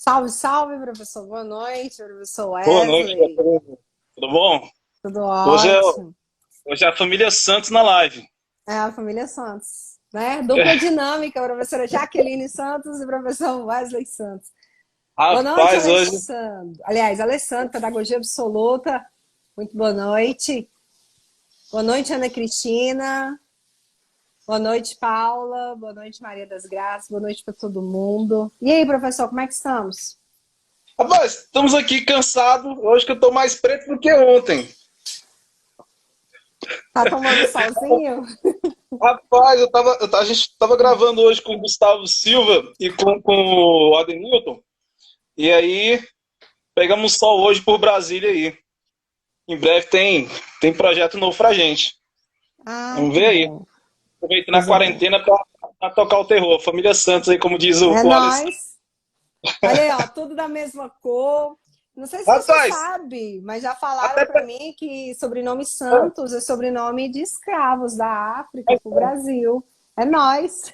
Salve, salve, professor. Boa noite, professor Boa noite, Wesley. Catarina. Tudo bom? Tudo Hoje é, ótimo. hoje é a família Santos na live. É a família Santos, né? Dupla dinâmica, professora Jaqueline Santos e professor Wesley Santos. Boa noite, Rapaz, hoje. Alessandro. Aliás, Alessandro, Pedagogia Absoluta. Muito boa noite. Boa noite, Ana Cristina. Boa noite, Paula. Boa noite, Maria das Graças. Boa noite para todo mundo. E aí, professor, como é que estamos? Rapaz, estamos aqui cansados. Hoje que eu tô mais preto do que ontem. Tá tomando solzinho? Rapaz, a gente tava gravando hoje com o Gustavo Silva e com o Adenilton. E aí, pegamos sol hoje por Brasília aí. Em breve tem projeto novo pra gente. Ai, Vamos que ver aí. bom. Aproveitando a Coisa boa. quarentena pra tocar o terror. Família Santos aí, como diz É o Alessandro. nóis. Olha aí, ó, tudo da mesma cor. Não sei se você Rapaz, sabe, mas já falaram até. para mim que sobrenome Santos é sobrenome de escravos da África para o Brasil. É nós.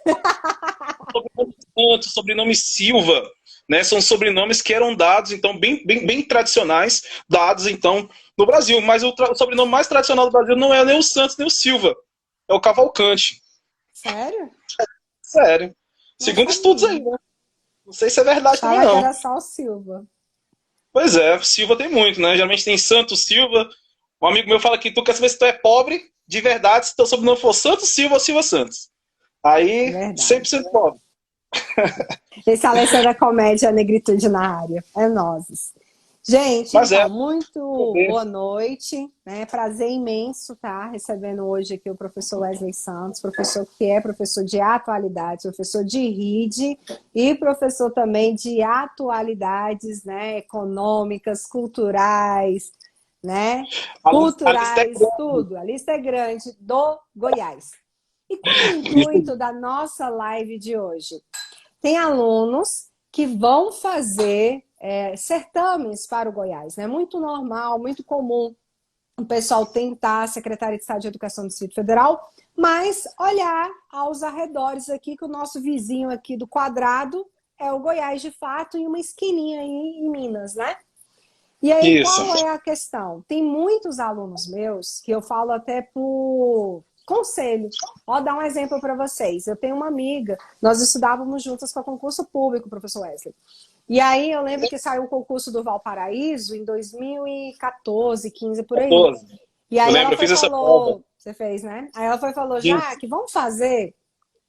Sobrenome Santos, sobrenome Silva, né? São sobrenomes que eram dados, então, bem tradicionais, dados, então, no Brasil. Mas o sobrenome mais tradicional do Brasil não é nem o Santos, nem o Silva. É o Cavalcante. Sério? Sério. Não Segundo estudos aí, sabia. né? Não sei se é verdade também, Achava que não. era só o Silva. Pois é, Silva tem muito, né? Geralmente tem Santos, Silva. Um amigo meu fala que tu quer saber se tu é pobre de verdade, se teu sobrenome for Santos, Silva ou Silva Santos. É Aí, verdade. 100% pobre. Esse Alessandro é comédia negritude na área. É nozes. Gente, Mas é, então, muito boa noite, né? Prazer imenso estar recebendo hoje aqui o professor Wesley Santos, professor que é professor de atualidades, professor de RID e professor também de atualidades, né? Econômicas, culturais, né? a lista é Culturais, grande. tudo. A lista é grande do Goiás. E qual é o intuito da nossa live de hoje? Tem alunos que vão fazer certames para o Goiás. É, né? Muito normal, muito comum o pessoal tentar a Secretaria de Estado de Educação do Distrito Federal, mas olhar aos arredores aqui, que o nosso vizinho aqui do quadrado é o Goiás de fato, e uma esquininha aí em Minas, né? E aí, Isso. qual é a questão? Tem muitos alunos meus que eu falo até por conselho. Ó, dar um exemplo para vocês. Eu tenho uma amiga, nós estudávamos juntas para concurso público, professor Wesley. E aí eu lembro que saiu o concurso do Valparaíso em 2014, 15, por aí. 14. E Eu aí ela lembro, eu foi e fiz essa prova. falou, você fez, né? Aí ela foi e falou, Isso. Jaque, vamos fazer?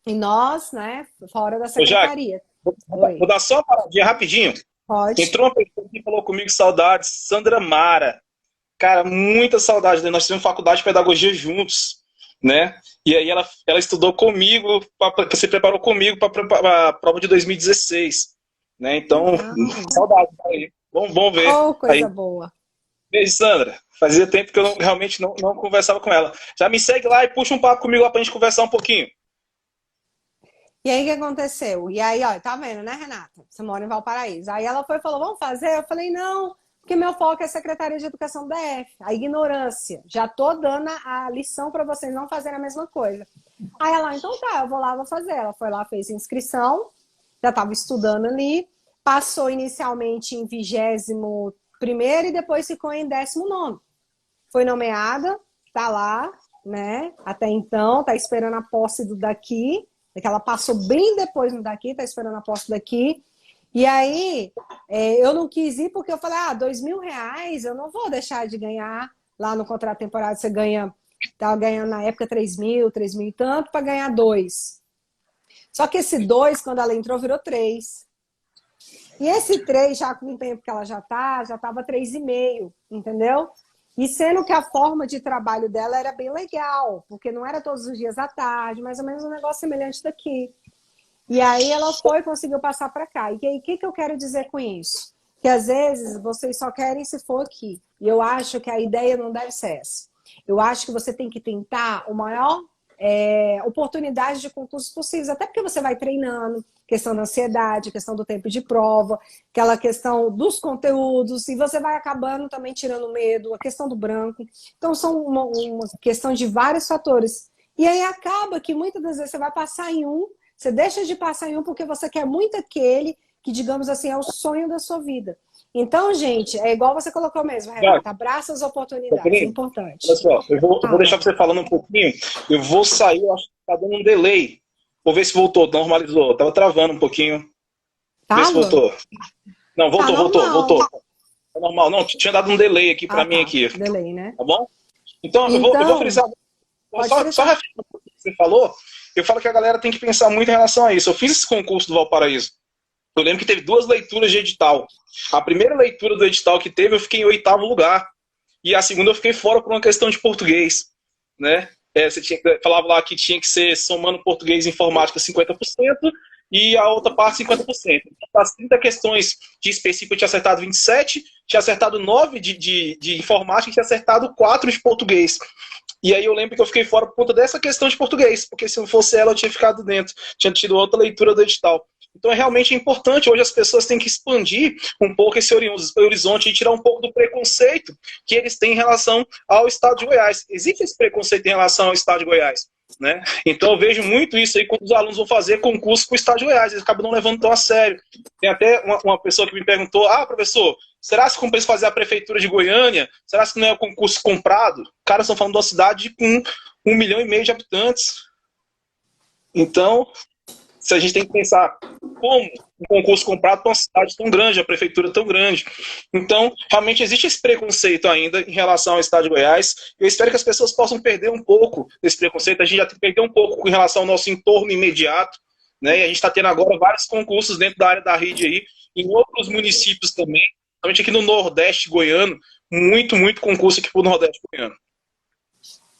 E nós, né, fora da Ô, Jaque, secretaria. vou Oi, dar só uma paradinha rapidinho. pode? Entrou uma pessoa que falou comigo, saudades, Sandra Mara. Cara, muita saudade dele. Nós tivemos faculdade de pedagogia juntos, né? E aí ela estudou comigo, se preparou comigo para a prova de 2016, né? Então, Legal. saudade aí. Bom ver. Oh, coisa Aí, boa. beijo, Sandra. Fazia tempo que eu realmente não conversava com ela. Já me segue lá e puxa um papo comigo lá pra gente conversar um pouquinho. E aí, o que aconteceu? E aí, ó, tá vendo, né, Renata? Você mora em Valparaíso. Aí ela foi e falou, vamos fazer? Eu falei, não, porque meu foco é Secretaria de Educação da DF. A ignorância. Já tô dando a lição para vocês não fazerem a mesma coisa. Aí ela, então tá, eu vou lá, vou fazer. Ela foi lá, fez inscrição, já estava estudando ali, passou inicialmente em 21º e depois ficou em 19º. Foi nomeada, tá lá, né? Até então, tá esperando a posse do daqui, que ela passou bem depois no daqui, tá esperando a posse daqui. E aí, eu não quis ir porque eu falei, R$ 2.000 eu não vou deixar de ganhar. Lá no contrato temporário você ganha, estava ganhando na época 3.000, 3.000 e tanto, para ganhar dois. Só que esse dois, quando ela entrou, virou três. E esse três, já com o tempo que ela já estava 3,5, entendeu? E sendo que a forma de trabalho dela era bem legal, porque não era todos os dias à tarde, mais ou menos um negócio semelhante daqui. E aí ela foi e conseguiu passar para cá. E aí, o que eu quero dizer com isso? Que às vezes vocês só querem se for aqui. E eu acho que a ideia não deve ser essa. Eu acho que você tem que tentar o maior oportunidade de concursos possíveis, até porque você vai treinando, questão da ansiedade, questão do tempo de prova, aquela questão dos conteúdos, e você vai acabando também tirando medo, a questão do branco. Então, são uma questão de vários fatores. E aí acaba que muitas das vezes você vai passar em um, você deixa de passar em um porque você quer muito aquele, que, digamos assim, é o sonho da sua vida. Então, gente, é igual você colocou mesmo, Renata, abraça as oportunidades, é importante. Olha só, eu vou deixar você falando um pouquinho, eu vou sair, eu acho que tá dando um delay. Vou ver se voltou, normalizou. Tava travando um pouquinho. Vê se voltou. Não, voltou, tá voltou. É normal, não, tinha dado um delay aqui pra mim aqui. Delay, né? Tá bom? Então, eu vou frisar. Só refletir o que você falou, eu falo que a galera tem que pensar muito em relação a isso. Eu fiz esse concurso do Valparaíso. Eu lembro que teve 2 leituras de edital. A primeira leitura do edital que teve, eu fiquei em 8º lugar. E a segunda eu fiquei fora por uma questão de português, né? Você falava lá que tinha que ser somando português e informática 50% e a outra parte 50%. Então, das 30 questões de específico eu tinha acertado 27, tinha acertado 9 de informática e tinha acertado 4 de português. E aí eu lembro que eu fiquei fora por conta dessa questão de português, porque se não fosse ela eu tinha ficado dentro, tinha tido outra leitura do edital. Então é realmente importante, hoje as pessoas têm que expandir um pouco esse horizonte e tirar um pouco do preconceito que eles têm em relação ao estado de Goiás. Existe esse preconceito em relação ao estado de Goiás, né? Então eu vejo muito isso aí quando os alunos vão fazer concurso para o estado de Goiás, eles acabam não levando tão a sério. Tem até uma pessoa que me perguntou, professor, será que compensa fazer a prefeitura de Goiânia? Será que não é um concurso comprado? Caras estão falando de uma cidade com 1,5 milhão de habitantes. Então, se a gente tem que pensar como um concurso comprado para uma cidade tão grande, a prefeitura tão grande. Então, realmente existe esse preconceito ainda em relação ao estado de Goiás. Eu espero que as pessoas possam perder um pouco desse preconceito. A gente já perdeu um pouco em relação ao nosso entorno imediato, né? E a gente está tendo agora vários concursos dentro da área da rede aí, em outros municípios também, principalmente aqui no Nordeste goiano, muito concurso aqui para o Nordeste goiano.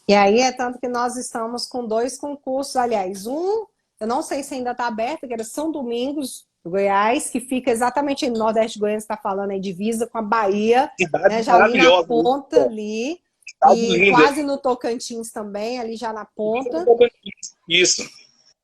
E aí é tanto que nós estamos com 2 concursos, aliás, eu não sei se ainda está aberto, que era São Domingos, do Goiás, que fica exatamente no Nordeste goiano, está falando aí, divisa com a Bahia, né, já ali na ponta ali, e quase no Tocantins também, ali já na ponta. Isso.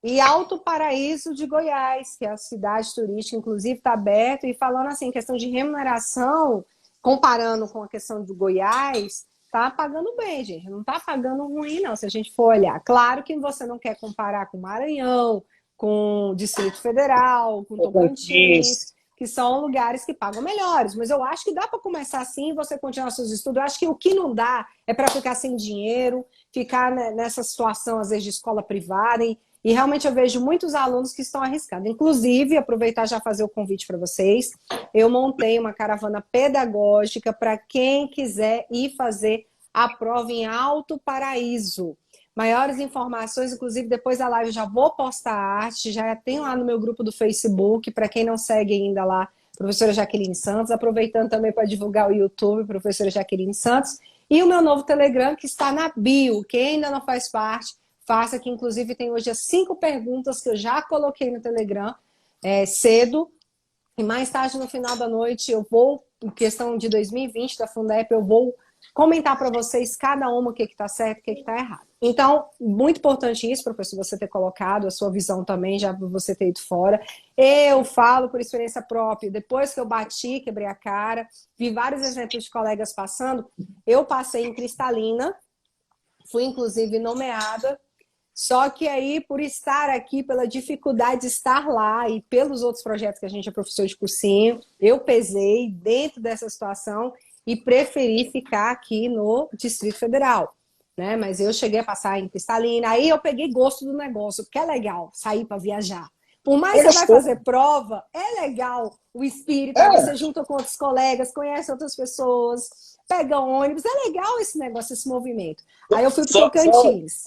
E Alto Paraíso de Goiás, que é a cidade turística, inclusive está aberto, e falando assim, questão de remuneração, comparando com a questão do Goiás, tá pagando bem, gente. Não tá pagando ruim, não, se a gente for olhar. Claro que você não quer comparar com Maranhão, com Distrito Federal, com Tocantins, que são lugares que pagam melhores. Mas eu acho que dá para começar assim e você continuar seus estudos. Eu acho que o que não dá é para ficar sem dinheiro, ficar nessa situação, às vezes, de escola privada. E realmente eu vejo muitos alunos que estão arriscando. Inclusive, aproveitar já fazer o convite para vocês, eu montei uma caravana pedagógica para quem quiser ir fazer a prova em Alto Paraíso. Maiores informações, inclusive depois da live eu já vou postar a arte, já tem lá no meu grupo do Facebook, para quem não segue ainda lá, professora Jaqueline Santos, aproveitando também para divulgar o YouTube, professora Jaqueline Santos, e o meu novo Telegram que está na bio, quem ainda não faz parte, faça, que inclusive tem hoje as 5 perguntas que eu já coloquei no Telegram cedo, e mais tarde no final da noite eu vou, em questão de 2020 da Fundep, eu vou comentar para vocês cada uma o que está certo e o que está errado. Então, muito importante isso, professor, você ter colocado a sua visão também, já por você ter ido fora. Eu falo por experiência própria, depois que eu bati, quebrei a cara, vi vários exemplos de colegas passando, eu passei em Cristalina, fui inclusive nomeada, só que aí, por estar aqui, pela dificuldade de estar lá e pelos outros projetos que a gente é professor de cursinho, eu pesei dentro dessa situação e preferi ficar aqui no Distrito Federal, né? Mas eu cheguei a passar em Cristalina, aí eu peguei gosto do negócio, porque é legal sair para viajar. Por mais que você vai fazer prova, é legal o espírito, você junta com outros colegas, conhece outras pessoas, pega ônibus, é legal esse negócio, esse movimento. Aí eu fui para o Tocantins.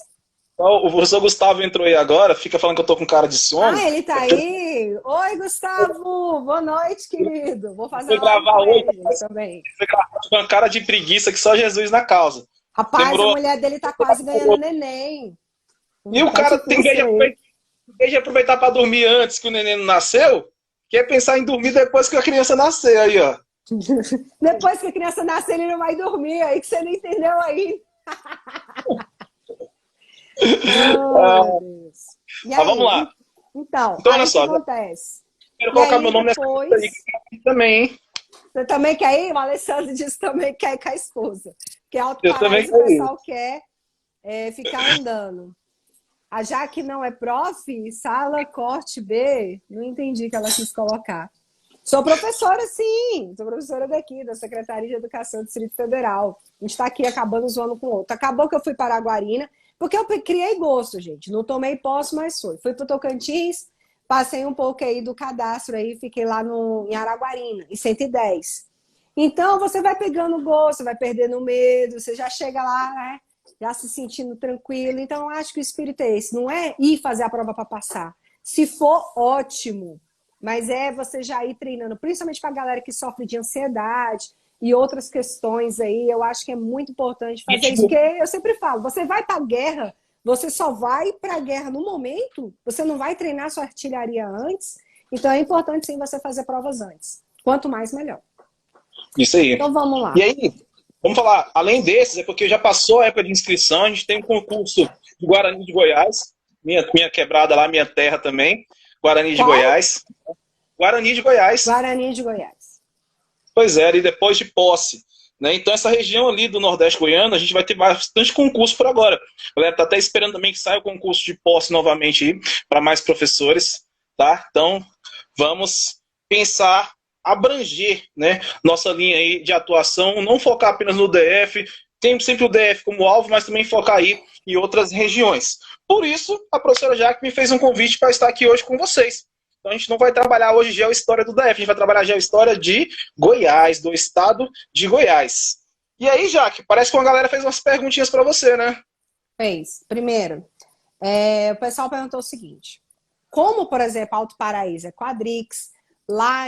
O professor Gustavo entrou aí agora, fica falando que eu tô com cara de sono. Ele tá aí. Oi, Gustavo. Boa noite, querido. Vou fazer uma gravar hoje também. Foi com uma cara de preguiça que só Jesus na causa. Rapaz, a mulher dele tá quase ganhando neném. E o cara tem que aproveitar para dormir antes que o neném não nasceu, quer pensar em dormir depois que a criança nascer aí, ó. Depois que a criança nascer, ele não vai dormir, aí que você não entendeu aí. Oh, Deus. E aí, vamos lá. Então olha só, o que acontece? Quero colocar meu nome nessa lista aí também, hein? Você também quer ir? O Alessandro disse que também quer ir com a esposa. Porque Alto Paraíso o pessoal quer ficar andando. A Jaque não é prof, sala corte B, não entendi o que ela quis colocar. Sou professora, sim. Sou professora daqui, da Secretaria de Educação do Distrito Federal. A gente está aqui acabando zoando com o outro. Acabou que eu fui para Araguarina, porque eu criei gosto, gente. Não tomei posse, mas fui. Fui para o Tocantins, passei um pouco aí do cadastro aí, fiquei lá em Araguarina, em 110. Então, você vai pegando gosto, vai perdendo medo, você já chega lá, né? Já se sentindo tranquilo. Então, eu acho que o espírito é esse. Não é ir fazer a prova para passar. Se for, ótimo. Mas é você já ir treinando, principalmente para a galera que sofre de ansiedade e outras questões aí. Eu acho que é muito importante fazer isso, porque eu sempre falo, você vai para a guerra, você só vai para a guerra no momento, você não vai treinar sua artilharia antes. Então é importante sim você fazer provas antes. Quanto mais, melhor. Isso aí. Então vamos lá. E aí, vamos falar, além desses, é porque já passou a época de inscrição, a gente tem um concurso de Guarani de Goiás, minha quebrada lá, minha terra também, Guarani de Goiás. Guarani de Goiás. Guarani de Goiás. Pois é, e depois de Posse. Né? Então, essa região ali do Nordeste goiano, a gente vai ter bastante concurso por agora. A galera está até esperando também que saia o concurso de Posse novamente para mais professores. Tá? Então, vamos pensar, abranger, né, nossa linha aí de atuação, não focar apenas no DF, tem sempre o DF como alvo, mas também focar aí em outras regiões. Por isso, a professora Jaque me fez um convite para estar aqui hoje com vocês. Então a gente não vai trabalhar hoje geohistória do DF, a gente vai trabalhar geohistória de Goiás, do estado de Goiás. E aí, Jaque, parece que uma galera fez umas perguntinhas para você, né? Fez. Primeiro, o pessoal perguntou o seguinte, como, por exemplo, Alto Paraíso é Quadrix, lá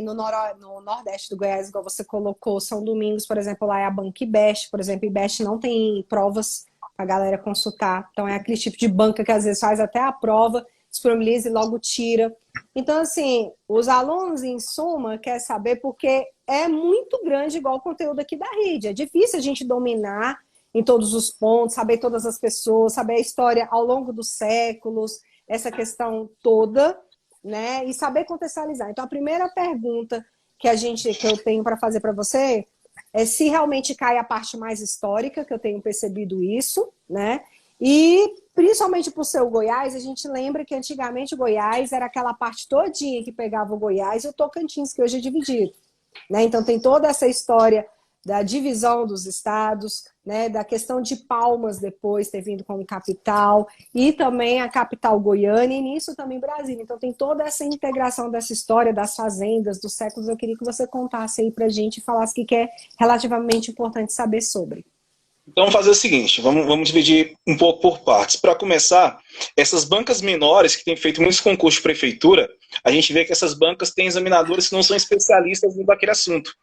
no Nordeste do Goiás, igual você colocou, São Domingos, por exemplo, lá é a banca IBEST, por exemplo, IBEST não tem provas para a galera consultar, então é aquele tipo de banca que às vezes faz até a prova, disponibiliza e logo tira. Então, assim, os alunos, em suma, querem saber porque é muito grande igual o conteúdo aqui da rede, é difícil a gente dominar em todos os pontos, saber todas as pessoas, saber a história ao longo dos séculos, essa questão toda, né? E saber contextualizar. Então, a primeira pergunta que eu tenho para fazer para você é se realmente cai a parte mais histórica, que eu tenho percebido isso, né? E, principalmente por ser o Goiás, a gente lembra que antigamente o Goiás era aquela parte todinha que pegava o Goiás e o Tocantins, que hoje é dividido, né? Então, tem toda essa história da divisão dos estados, né, da questão de Palmas depois ter vindo como capital, e também a capital Goiânia, e nisso também Brasília. Então tem toda essa integração dessa história das fazendas, dos séculos. Eu queria que você contasse aí pra gente e falasse o que é relativamente importante saber sobre. Então vamos fazer o seguinte, vamos dividir um pouco por partes. Para começar, essas bancas menores que têm feito muitos concursos de prefeitura, a gente vê que essas bancas têm examinadores que não são especialistas naquele assunto.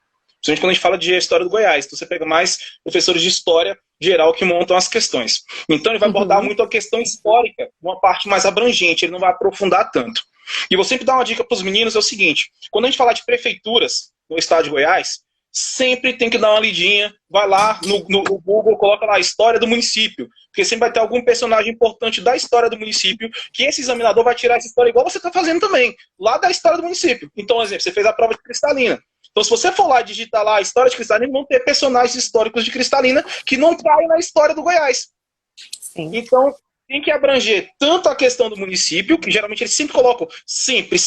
Principalmente quando a gente fala de história do Goiás. Então você pega mais professores de história geral que montam as questões. Então ele vai abordar muito a questão histórica, uma parte mais abrangente, ele não vai aprofundar tanto. E vou sempre dar uma dica para os meninos, é o seguinte, quando a gente falar de prefeituras no estado de Goiás, sempre tem que dar uma lidinha, vai lá no Google, coloca lá a história do município, porque sempre vai ter algum personagem importante da história do município, que esse examinador vai tirar essa história igual você está fazendo também, lá da história do município. Então, por exemplo, você fez a prova de Cristalina. Então, se você for lá digitar lá a história de Cristalina, vão ter personagens históricos de Cristalina que não caem na história do Goiás. Sim. Então, tem que abranger tanto a questão do município, que geralmente eles sempre colocam, sempre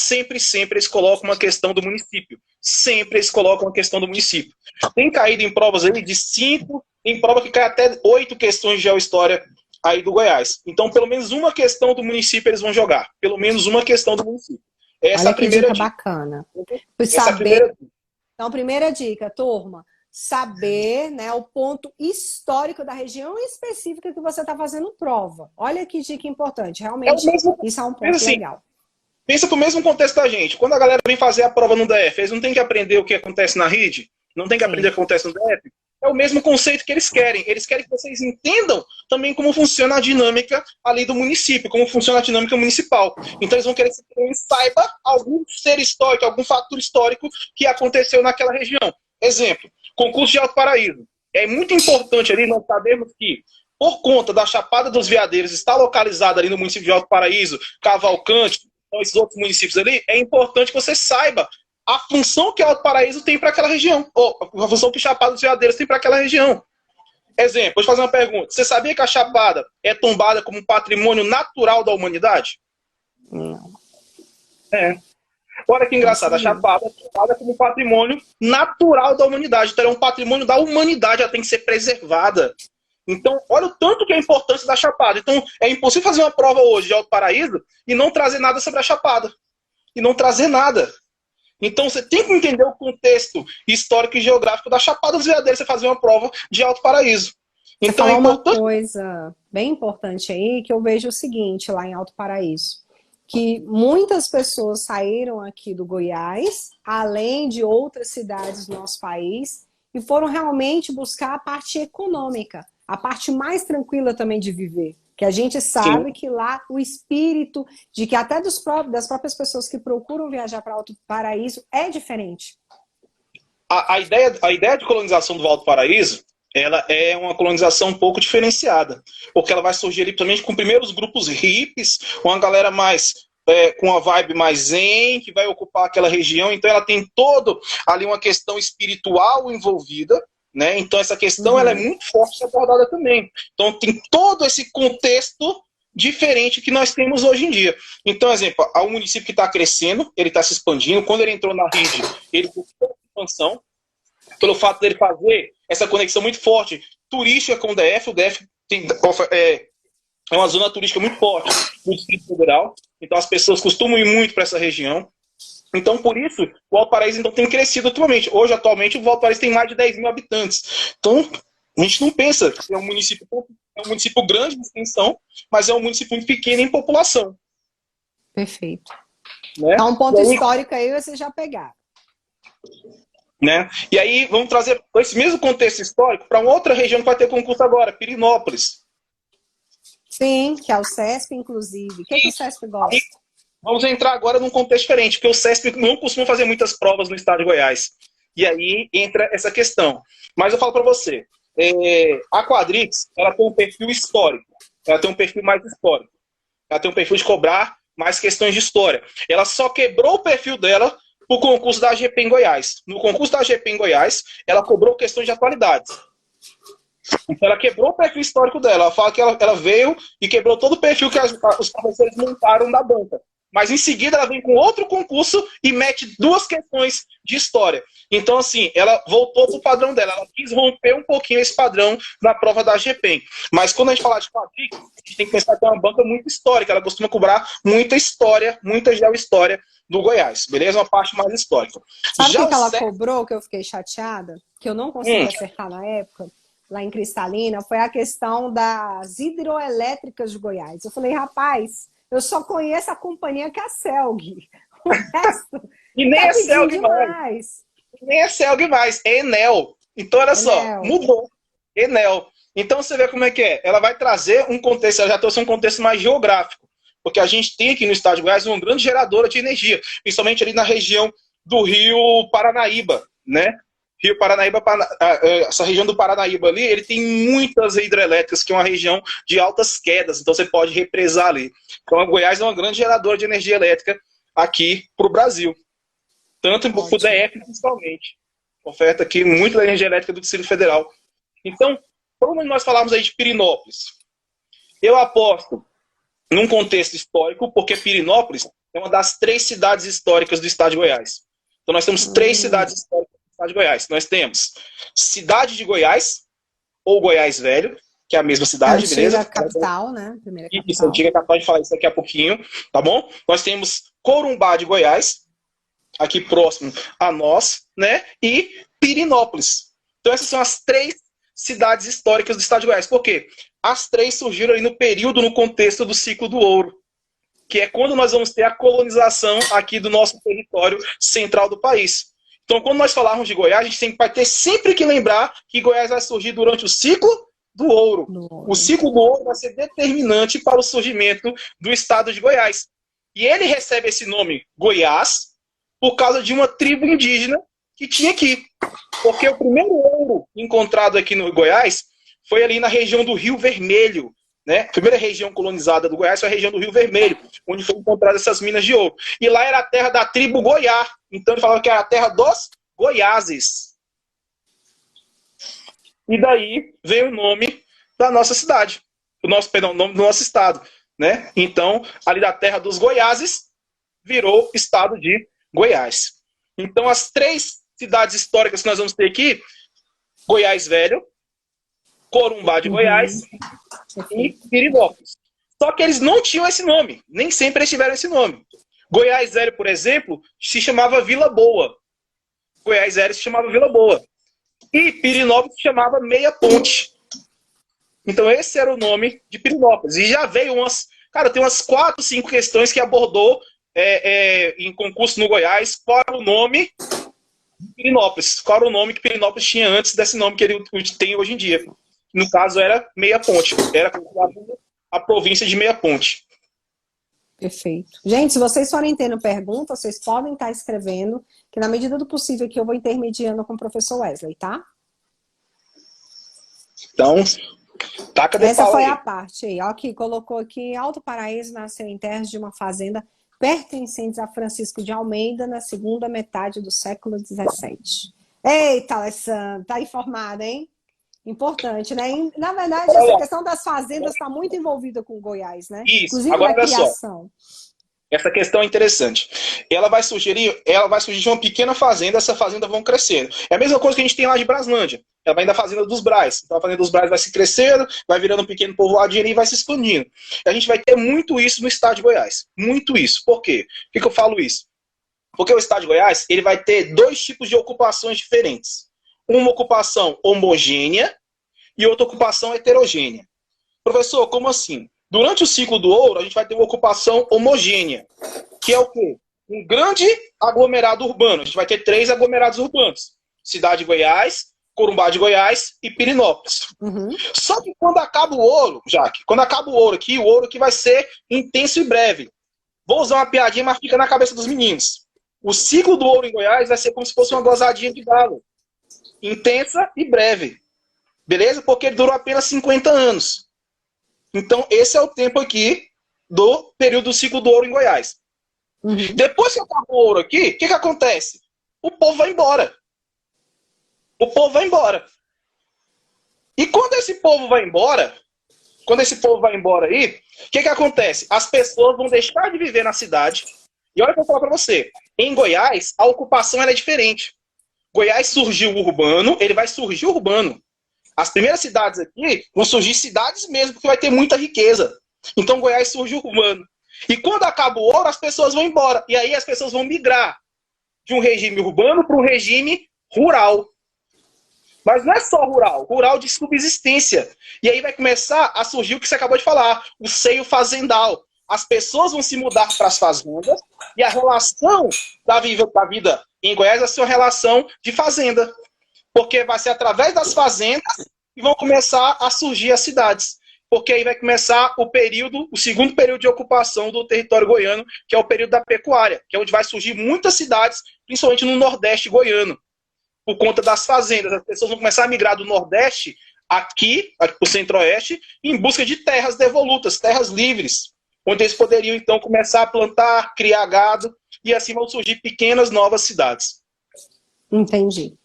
eles colocam uma questão do município. Sempre eles colocam uma questão do município. Tem caído em provas aí de 5, em prova que cai até 8 questões de geohistória aí do Goiás. Então, pelo menos uma questão do município eles vão jogar. Pelo menos uma questão do município. Essa Olha é a primeira que dica dica. bacana. Essa é a primeira dica. Então, primeira dica, turma, saber, né, o ponto histórico da região específica que você está fazendo prova. Olha que dica importante, realmente isso é um ponto assim, legal. Pensa pro mesmo contexto da gente. Quando a galera vem fazer a prova no DF, eles não têm que aprender o que acontece na rede? Não tem que aprender o que acontece no DF? É o mesmo conceito que eles querem. Eles querem que vocês entendam também como funciona a dinâmica ali do município, como funciona a dinâmica municipal. Então eles vão querer que você saiba algum ser histórico, algum fator histórico que aconteceu naquela região. Exemplo, concurso de Alto Paraíso. É muito importante ali nós sabermos que, por conta da Chapada dos Veadeiros estar localizada ali no município de Alto Paraíso, Cavalcante, então esses outros municípios ali, é importante que você saiba a função que Alto Paraíso tem para aquela região, ou a função que Chapada dos Veadeiros tem para aquela região. Exemplo, vou te fazer uma pergunta. Você sabia que a Chapada é tombada como um patrimônio natural da humanidade? Não. Olha que engraçado, a Chapada é tratada como patrimônio natural da humanidade. Então, é um patrimônio da humanidade, ela tem que ser preservada. Então, olha o tanto que é a importância da Chapada. Então, é impossível fazer uma prova hoje de Alto Paraíso e não trazer nada sobre a Chapada. E não trazer nada. Então, você tem que entender o contexto histórico e geográfico da Chapada dos Veadeiros, você fazer uma prova de Alto Paraíso. Você Então, falar é uma importante. coisa bem importante aí, que eu vejo o seguinte, lá em Alto Paraíso, que muitas pessoas saíram aqui do Goiás, além de outras cidades do nosso país, e foram realmente buscar a parte econômica, a parte mais tranquila também de viver. Que a gente sabe Sim. que lá o espírito de que até das próprias pessoas que procuram viajar para Alto Paraíso é diferente. A ideia de colonização do Alto Paraíso, ela é uma colonização um pouco diferenciada, porque ela vai surgir ali principalmente com primeiros grupos hippies, uma galera mais com uma vibe mais zen, que vai ocupar aquela região, então ela tem todo ali uma questão espiritual envolvida, né? Então essa questão ela é muito forte abordada também. Então tem todo esse contexto diferente que nós temos hoje em dia. Então, exemplo, há um município que está crescendo, ele está se expandindo. Quando ele entrou na rede, ele buscou expansão, pelo fato dele fazer essa conexão muito forte turística com o DF. O DF é uma zona turística muito forte no Distrito Federal, então as pessoas costumam ir muito para essa região. Então, por isso, o Alto Paraíso então, tem crescido atualmente. Hoje, atualmente, o Alto Paraíso tem mais de 10 mil habitantes. Então, a gente não pensa que é um município grande de extensão, mas é um município muito pequeno em população. Perfeito. Né? Então, um ponto histórico aí vocês já pegaram. Né? E aí, vamos trazer esse mesmo contexto histórico para uma outra região que vai ter concurso agora, Pirenópolis. Sim, que é o CESP, inclusive. O que o CESP gosta? Vamos entrar agora num contexto diferente, porque o CESP não costuma fazer muitas provas no estado de Goiás. E aí entra essa questão. Mas eu falo para você, a Quadrix, ela tem um perfil histórico, ela tem um perfil mais histórico, ela tem um perfil de cobrar mais questões de história. Ela só quebrou o perfil dela pro concurso da AGP em Goiás. No concurso da AGP em Goiás, ela cobrou questões de atualidades. Então ela quebrou o perfil histórico dela. Ela fala que ela veio e quebrou todo o perfil que os professores montaram da banca. Mas em seguida ela vem com outro concurso e mete 2 questões de história. Então, assim, ela voltou pro padrão dela. Ela quis romper um pouquinho esse padrão na prova da AGPEM. Mas quando a gente falar de Quadrix, a gente tem que pensar que é uma banca muito histórica. Ela costuma cobrar muita história, muita geohistória do Goiás. Beleza? Uma parte mais histórica. Sabe o que ela cobrou, que eu fiquei chateada? Que eu não consegui acertar na época? Lá em Cristalina, foi a questão das hidroelétricas de Goiás. Eu falei, rapaz, eu só conheço a companhia que é a Celg. O resto e nem é Celg mais. Nem é Celg mais, é Enel. Então, olha só, mudou. Enel. Então, você vê como é que é. Ela vai trazer um contexto, ela já trouxe um contexto mais geográfico. Porque a gente tem aqui no estado de Goiás uma grande geradora de energia, principalmente ali na região do Rio Paranaíba, né? Rio Paranaíba, essa região do Paranaíba ali, ele tem muitas hidrelétricas, que é uma região de altas quedas, então você pode represar ali. Então, a Goiás é uma grande geradora de energia elétrica aqui para o Brasil. Tanto para o DF, principalmente. Oferta aqui muito da energia elétrica do Distrito Federal. Então, como nós falamos aí de Pirenópolis, eu aposto num contexto histórico, porque Pirenópolis é uma das 3 cidades históricas do estado de Goiás. Então, nós temos 3 cidades históricas de Goiás. Nós temos Cidade de Goiás, ou Goiás Velho, que é a mesma cidade, beleza? Antiga capital, né? Primeira capital. Isso, antiga capital, a gente fala isso daqui a pouquinho, tá bom? Nós temos Corumbá de Goiás, aqui próximo a nós, né? E Pirenópolis. Então essas são as 3 cidades históricas do estado de Goiás. Por quê? As 3 surgiram aí no contexto do ciclo do ouro, que é quando nós vamos ter a colonização aqui do nosso território central do país. Então, quando nós falarmos de Goiás, a gente vai ter sempre que lembrar que Goiás vai surgir durante o ciclo do ouro. O ciclo do ouro vai ser determinante para o surgimento do estado de Goiás. E ele recebe esse nome, Goiás, por causa de uma tribo indígena que tinha aqui. Porque o primeiro ouro encontrado aqui no Goiás foi ali na região do Rio Vermelho. Né? A primeira região colonizada do Goiás foi a região do Rio Vermelho, onde foram encontradas essas minas de ouro. E lá era a terra da tribo Goiá. Então ele falava que era a terra dos Goiáses. E daí veio o nome da nossa cidade. O nome do nosso estado. Né? Então, ali da terra dos Goiáses, virou estado de Goiás. Então, as 3 cidades históricas que nós vamos ter aqui, Goiás Velho, Corumbá de Goiás e Pirenópolis. Só que eles não tinham esse nome, nem sempre eles tiveram esse nome. Goiás Velho, por exemplo, se chamava Vila Boa. Goiás Velho se chamava Vila Boa. E Pirenópolis se chamava Meia Ponte. Então esse era o nome de Pirenópolis. E já veio umas... Cara, tem umas 4, 5 questões que abordou em concurso no Goiás. Qual era o nome de Pirenópolis? Qual era o nome que Pirenópolis tinha antes desse nome que ele tem hoje em dia? No caso era Meia Ponte. Era a província de Meia Ponte. Perfeito. Gente, se vocês forem tendo perguntas, vocês podem estar escrevendo, que na medida do possível que eu vou intermediando com o professor Wesley, tá? Então, taca de essa pau foi aí. a parte aí. Ó, aqui, colocou aqui, Alto Paraíso nasceu em terras de uma fazenda pertencentes a Francisco de Almeida na segunda metade do século XVII. Eita, Alessandro, tá informada, hein? Importante, né? Na verdade, essa questão das fazendas está muito envolvida com Goiás, né? Isso. Inclusive Agora, na criação. Essa questão é interessante. Ela vai surgir de uma pequena fazenda, essa fazenda vão crescendo. É a mesma coisa que a gente tem lá de Braslândia. Ela vai da fazenda dos Braz. Então a fazenda dos Braz vai se crescendo, vai virando um pequeno povoadinho e vai se expandindo. A gente vai ter muito isso no estado de Goiás. Muito isso. Por quê? Por que eu falo isso? Porque o estado de Goiás ele vai ter 2 tipos de ocupações diferentes. Uma ocupação homogênea e outra ocupação heterogênea. Professor, como assim? Durante o ciclo do ouro, a gente vai ter uma ocupação homogênea, que é o quê? Um grande aglomerado urbano. A gente vai ter 3 aglomerados urbanos. Cidade de Goiás, Corumbá de Goiás e Pirenópolis. Só que quando acaba o ouro, Jaque, quando acaba o ouro aqui vai ser intenso e breve. Vou usar uma piadinha, mas fica na cabeça dos meninos. O ciclo do ouro em Goiás vai ser como se fosse uma gozadinha de galo. Intensa e breve. Beleza? Porque ele durou apenas 50 anos. Então, esse é o tempo aqui do período do ciclo do ouro em Goiás. Depois que acaba o ouro aqui, o que acontece? O povo vai embora. O povo vai embora. E quando esse povo vai embora, aí, o que acontece? As pessoas vão deixar de viver na cidade. E olha o que eu vou falar para você. Em Goiás, a ocupação é diferente. Goiás surgiu urbano, ele vai surgir urbano. As primeiras cidades aqui vão surgir cidades mesmo, porque vai ter muita riqueza. Então Goiás surge urbano. E quando acaba o ouro, as pessoas vão embora. E aí as pessoas vão migrar de um regime urbano para um regime rural. Mas não é só rural, rural de subsistência. E aí vai começar a surgir o que você acabou de falar, o seio fazendal. As pessoas vão se mudar para as fazendas e a relação da vida em Goiás vai ser uma relação de fazenda. Porque vai ser através das fazendas que vão começar a surgir as cidades. Porque aí vai começar o segundo período de ocupação do território goiano, que é o período da pecuária, que é onde vai surgir muitas cidades, principalmente no Nordeste goiano, por conta das fazendas. As pessoas vão começar a migrar do Nordeste aqui para o Centro-Oeste, em busca de terras devolutas, terras livres, onde eles poderiam, então, começar a plantar, criar gado, e assim vão surgir pequenas novas cidades. Entendi.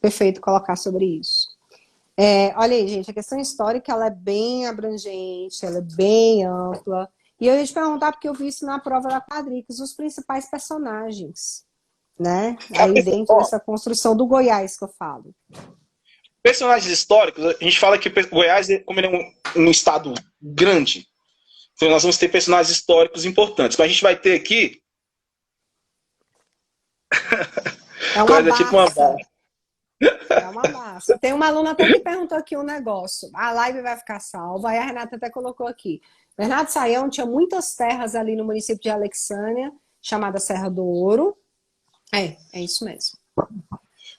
Perfeito colocar sobre isso. Olha aí, gente, a questão histórica ela é bem abrangente, ela é bem ampla. E eu ia te perguntar, porque eu vi isso na prova da Quadrix, os principais personagens, né? Aí dentro dessa construção do Goiás que eu falo. Personagens históricos, a gente fala que o Goiás, como ele é um estado grande, então nós vamos ter personagens históricos importantes. Mas a gente vai ter aqui... É uma barça. Tipo uma barça. É uma massa. Tem uma aluna até que perguntou aqui um negócio. A live vai ficar salva. Aí a Renata até colocou aqui. Bernardo Saião tinha muitas terras ali no município de Alexânia, chamada Serra do Ouro. É isso mesmo.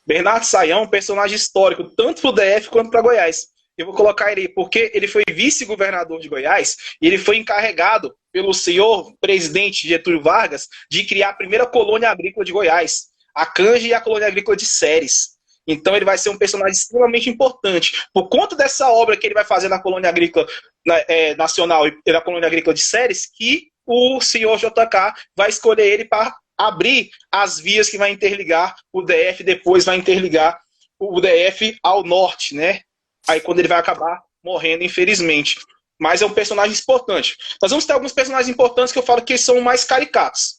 Bernardo Saião é um personagem histórico, tanto para o DF quanto para Goiás. Eu vou colocar ele porque ele foi vice-governador de Goiás e ele foi encarregado pelo senhor presidente Getúlio Vargas de criar a primeira colônia agrícola de Goiás, a Canja e a colônia agrícola de Ceres. Então ele vai ser um personagem extremamente importante. Por conta dessa obra que ele vai fazer na colônia agrícola nacional e na colônia agrícola de Ceres, que o senhor JK vai escolher ele para abrir as vias que vai interligar o DF, depois vai interligar o DF ao norte, né? Aí quando ele vai acabar morrendo, infelizmente. Mas é um personagem importante. Nós vamos ter alguns personagens importantes que eu falo que são mais caricatos.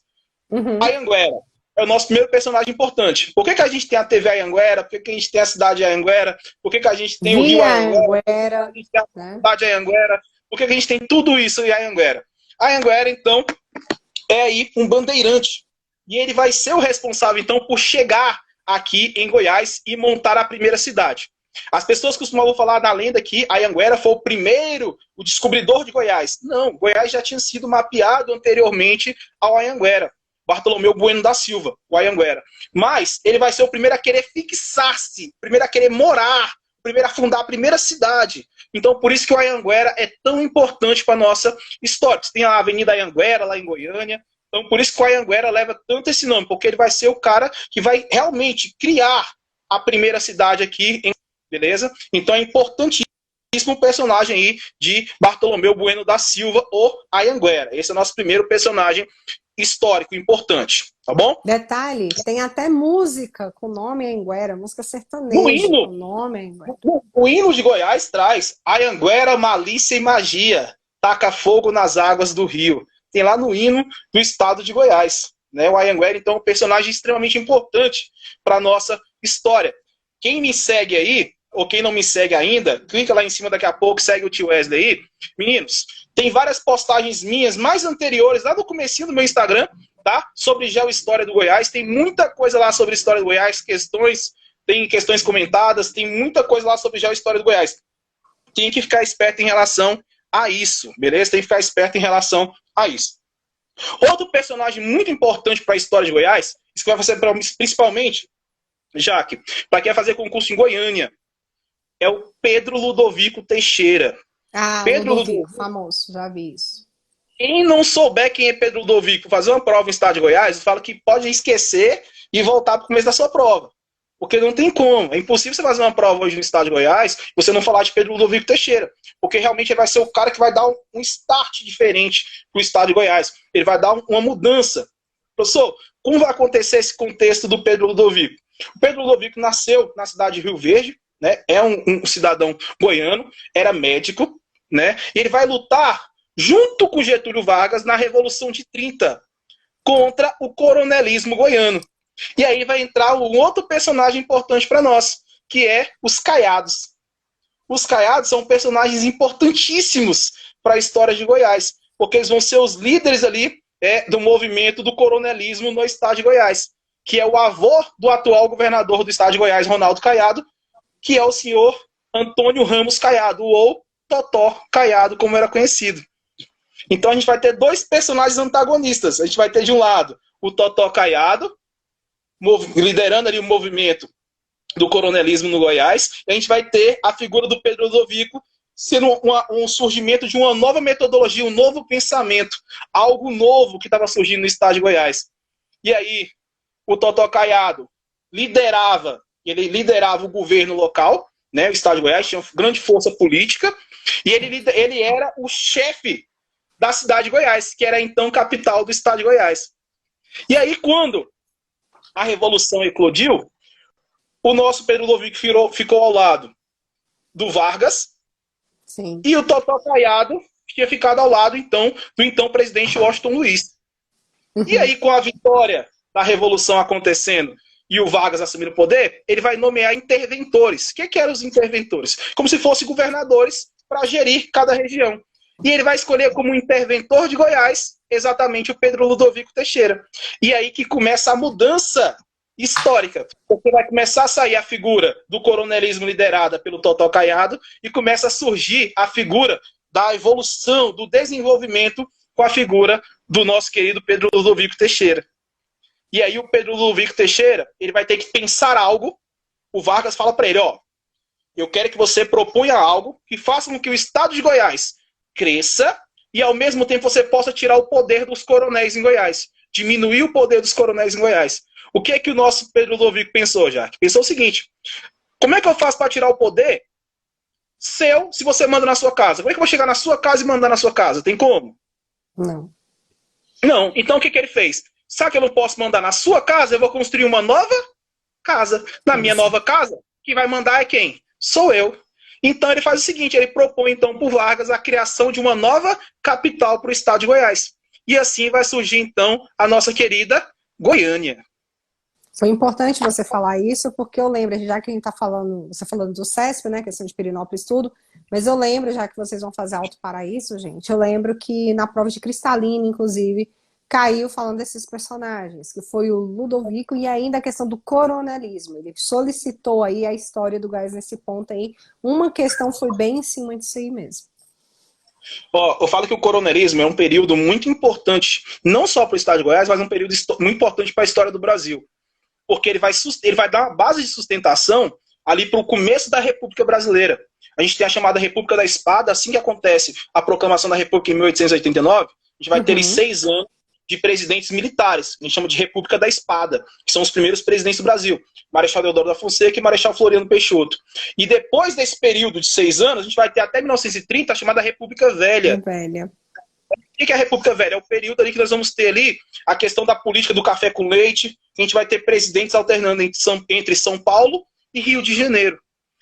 Uhum. Anhanguera é o nosso primeiro personagem importante. Por que a gente tem a TV Anhanguera? Por que a gente tem a cidade Anhanguera? Por que a gente tem o rio Via Anhanguera? Por que a Anguera, gente tem a né? cidade Anhanguera? Por que a gente tem tudo isso em Anhanguera? Anhanguera, então, é aí um bandeirante. E ele vai ser o responsável, então, por chegar aqui em Goiás e montar a primeira cidade. As pessoas costumavam falar na lenda que Anhanguera foi o primeiro, o descobridor de Goiás. Não, Goiás já tinha sido mapeado anteriormente ao Anhanguera. Bartolomeu Bueno da Silva, o Anhanguera. Mas ele vai ser o primeiro a querer fixar-se, o primeiro a querer morar, o primeiro a fundar a primeira cidade. Então, por isso que o Anhanguera é tão importante para a nossa história. Tem a Avenida Anhanguera, lá em Goiânia. Então, por isso que o Anhanguera leva tanto esse nome, porque ele vai ser o cara que vai realmente criar a primeira cidade aqui, beleza? Então, é importantíssimo o personagem aí de Bartolomeu Bueno da Silva, o Anhanguera. Esse é o nosso primeiro personagem histórico importante, tá bom? Detalhe, tem até música com nome Anguera, música No sertaneja hino, com nome Anguera. o hino de Goiás traz Anhanguera, malícia e magia, taca fogo nas águas do rio. Tem lá no hino do estado de Goiás. Né? O Anhanguera, então, é um personagem extremamente importante para a nossa história. Quem me segue aí, ou quem não me segue ainda, clica lá em cima daqui a pouco, segue o tio Wesley aí. Meninos, tem várias postagens minhas mais anteriores, lá no comecinho do meu Instagram, tá? Sobre Geohistória do Goiás. Tem muita coisa lá sobre a história do Goiás, tem questões comentadas, tem muita coisa lá sobre Geohistória do Goiás. Tem que ficar esperto em relação a isso, beleza? Tem que ficar esperto em relação a isso. Outro personagem muito importante para a história de Goiás, isso que vai fazer principalmente, Jaque, para quem vai fazer concurso em Goiânia, é o Pedro Ludovico Teixeira. Ah, Pedro Ludovico, famoso, já vi isso. Quem não souber quem é Pedro Ludovico, fazer uma prova em estado de Goiás, fala que pode esquecer e voltar para o começo da sua prova. Porque não tem como. É impossível você fazer uma prova hoje no estado de Goiás e você não falar de Pedro Ludovico Teixeira. Porque realmente ele vai ser o cara que vai dar um start diferente para o estado de Goiás. Ele vai dar uma mudança. Professor, como vai acontecer esse contexto do Pedro Ludovico? O Pedro Ludovico nasceu na cidade de Rio Verde, né? É um cidadão goiano, era médico, né? E ele vai lutar junto com Getúlio Vargas na Revolução de 30 contra o coronelismo goiano. E aí vai entrar um outro personagem importante para nós, que é os Caiados. Os Caiados são personagens importantíssimos para a história de Goiás, porque eles vão ser os líderes ali do movimento do coronelismo no estado de Goiás, que é o avô do atual governador do estado de Goiás, Ronaldo Caiado, que é o senhor Antônio Ramos Caiado, ou Totó Caiado, como era conhecido. Então a gente vai ter dois personagens antagonistas. A gente vai ter de um lado o Totó Caiado, liderando ali o movimento do coronelismo no Goiás, e a gente vai ter a figura do Pedro Ludovico sendo um surgimento de uma nova metodologia, um novo pensamento, algo novo que estava surgindo no estado de Goiás. E aí, o Totó Caiado ele liderava o governo local, né, o estado de Goiás tinha uma grande força política, e ele era o chefe da cidade de Goiás, que era então capital do estado de Goiás. E aí, quando a Revolução eclodiu, o nosso Pedro Ludovico ficou ao lado do Vargas. Sim. E o Totó Caiado tinha ficado ao lado, então, do então presidente Washington Luiz. E aí, com a vitória da Revolução acontecendo e o Vargas assumindo o poder, ele vai nomear interventores. O que eram os interventores? Como se fossem governadores para gerir cada região. E ele vai escolher como interventor de Goiás exatamente o Pedro Ludovico Teixeira. E aí que começa a mudança histórica, porque vai começar a sair a figura do coronelismo liderada pelo Totó Caiado e começa a surgir a figura da evolução, do desenvolvimento com a figura do nosso querido Pedro Ludovico Teixeira. E aí o Pedro Ludovico Teixeira, ele vai ter que pensar algo. O Vargas fala para ele, eu quero que você proponha algo que faça com que o estado de Goiás cresça e ao mesmo tempo você possa tirar o poder dos coronéis em Goiás, diminuir o poder dos coronéis em Goiás. O que é que o nosso Pedro Ludovico pensou, Jaque? Pensou o seguinte, como é que eu faço para tirar o poder se você manda na sua casa? Como é que eu vou chegar na sua casa e mandar na sua casa? Tem como? Não. Não. Então o que ele fez? Sabe que eu não posso mandar na sua casa? Eu vou construir uma nova casa. Na minha nova casa, quem vai mandar é quem? Sou eu. Então ele faz o seguinte, ele propõe então por Vargas a criação de uma nova capital para o estado de Goiás, e assim vai surgir, então, a nossa querida Goiânia. Foi importante você falar isso, porque eu lembro, já que a gente está falando, você falando do CESP, né, questão de Pirenópolis e tudo, mas eu lembro, já que vocês vão fazer Alto Paraíso, gente, eu lembro que na prova de Cristalina, inclusive, caiu falando desses personagens, que foi o Ludovico e ainda a questão do coronelismo. Ele solicitou aí a história do Goiás nesse ponto aí. Uma questão foi bem em cima disso aí mesmo. Ó, eu falo que o coronelismo é um período muito importante, não só para o estado de Goiás, mas um período muito importante para a história do Brasil. Porque ele vai dar uma base de sustentação ali para o começo da República Brasileira. A gente tem a chamada República da Espada, assim que acontece a proclamação da República em 1889, a gente vai ter ali 6 anos de presidentes militares, a gente chama de República da Espada, que são os primeiros presidentes do Brasil, Marechal Deodoro da Fonseca e Marechal Floriano Peixoto. E depois desse período de 6 anos, a gente vai ter até 1930 a chamada República Velha. O que é a República Velha? É o período ali que nós vamos ter ali a questão da política do café com leite, a gente vai ter presidentes alternando entre São Paulo e Rio de Janeiro.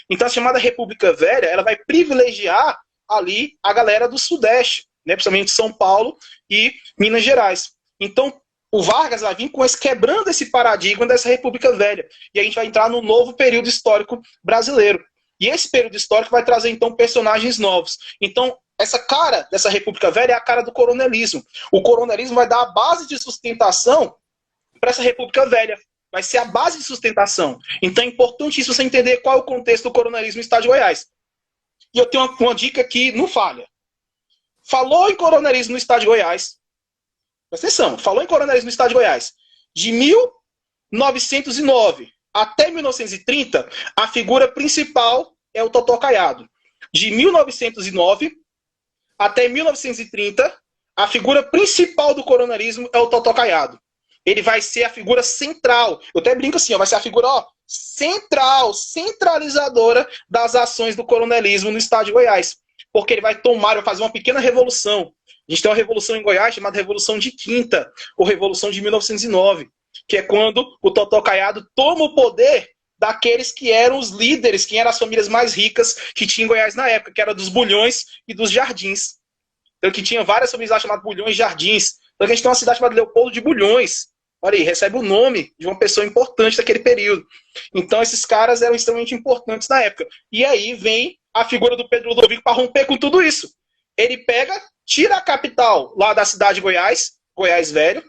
Então a chamada República Velha, ela vai privilegiar ali a galera do Sudeste, né, principalmente São Paulo e Minas Gerais. Então o Vargas vai vir com quebrando esse paradigma dessa República Velha. E a gente vai entrar no novo período histórico brasileiro. E esse período histórico vai trazer, então, personagens novos. Então, essa cara dessa República Velha é a cara do coronelismo. O coronelismo vai dar a base de sustentação para essa República Velha. Vai ser a base de sustentação. Então é importantíssimo você entender qual é o contexto do coronelismo no estado de Goiás. E eu tenho uma dica que não falha. Falou em coronelismo no estado de Goiás. Presta atenção, falou em coronelismo no estado de Goiás. De 1909 até 1930, a figura principal é o Totó Caiado. De 1909 até 1930, a figura principal do coronelismo é o Totó Caiado. Ele vai ser a figura central. Eu até brinco assim, ó, vai ser a figura central, centralizadora das ações do coronelismo no estado de Goiás. Porque ele vai tomar, vai fazer uma pequena revolução. A gente tem uma revolução em Goiás chamada Revolução de Quinta, ou Revolução de 1909, que é quando o Totó Caiado toma o poder daqueles que eram os líderes, que eram as famílias mais ricas que tinha em Goiás na época, que era dos Bulhões e dos Jardins. Então, que tinha várias famílias lá chamadas Bulhões e Jardins. Então, a gente tem uma cidade chamada Leopoldo de Bulhões. Olha aí, recebe o nome de uma pessoa importante daquele período. Então, esses caras eram extremamente importantes na época. E aí vem a figura do Pedro Ludovico para romper com tudo isso. Ele pega, tira a capital lá da cidade de Goiás, Goiás Velho,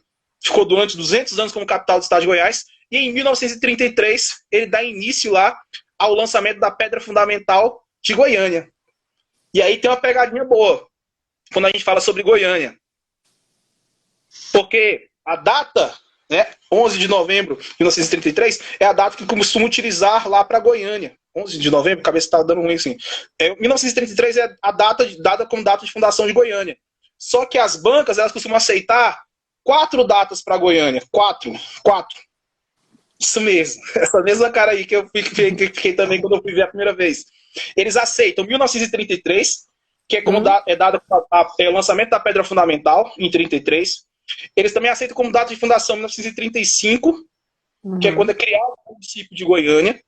ficou durante 200 anos como capital do estado de Goiás, e em 1933 ele dá início lá ao lançamento da Pedra Fundamental de Goiânia. E aí tem uma pegadinha boa, quando a gente fala sobre Goiânia. Porque a data, né, 11 de novembro de 1933, é a data que costuma utilizar lá para Goiânia. 11 de novembro, a cabeça está dando ruim assim. 1933 é a data como data de fundação de Goiânia. Só que as bancas, elas costumam aceitar 4 datas para Goiânia. 4. Isso mesmo. Essa mesma cara aí que eu fiquei também quando eu fui ver a primeira vez. Eles aceitam 1933, que é como é dada o lançamento da Pedra Fundamental, em 33. Eles também aceitam como data de fundação 1935, que é quando é criado o município de Goiânia.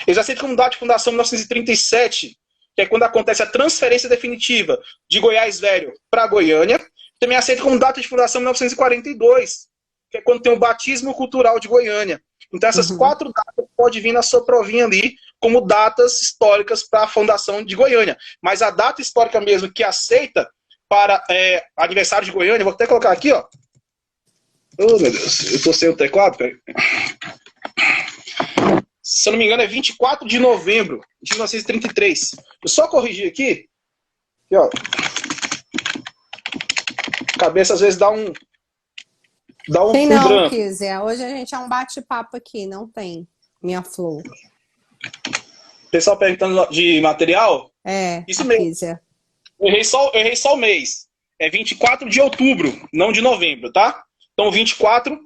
Eles aceitam como data de fundação 1937, que é quando acontece a transferência definitiva de Goiás Velho para Goiânia. Também aceitam como data de fundação 1942, que é quando tem o batismo cultural de Goiânia. Então essas 4 datas podem vir na sua provinha ali como datas históricas para a fundação de Goiânia. Mas a data histórica mesmo que aceita para aniversário de Goiânia, vou até colocar aqui, ó. Oh, meu Deus, eu tô sem o teclado, peraí. Se eu não me engano, é 24 de novembro de 1933. Eu só corrigir aqui. Aqui, ó. A cabeça às vezes dá um tem não, branco. Kizia. Hoje a gente é um bate-papo aqui, não tem, minha flor. Pessoal perguntando de material? Isso mesmo. Kizia. Eu errei só o mês. É 24 de outubro, não de novembro, tá? Então, 24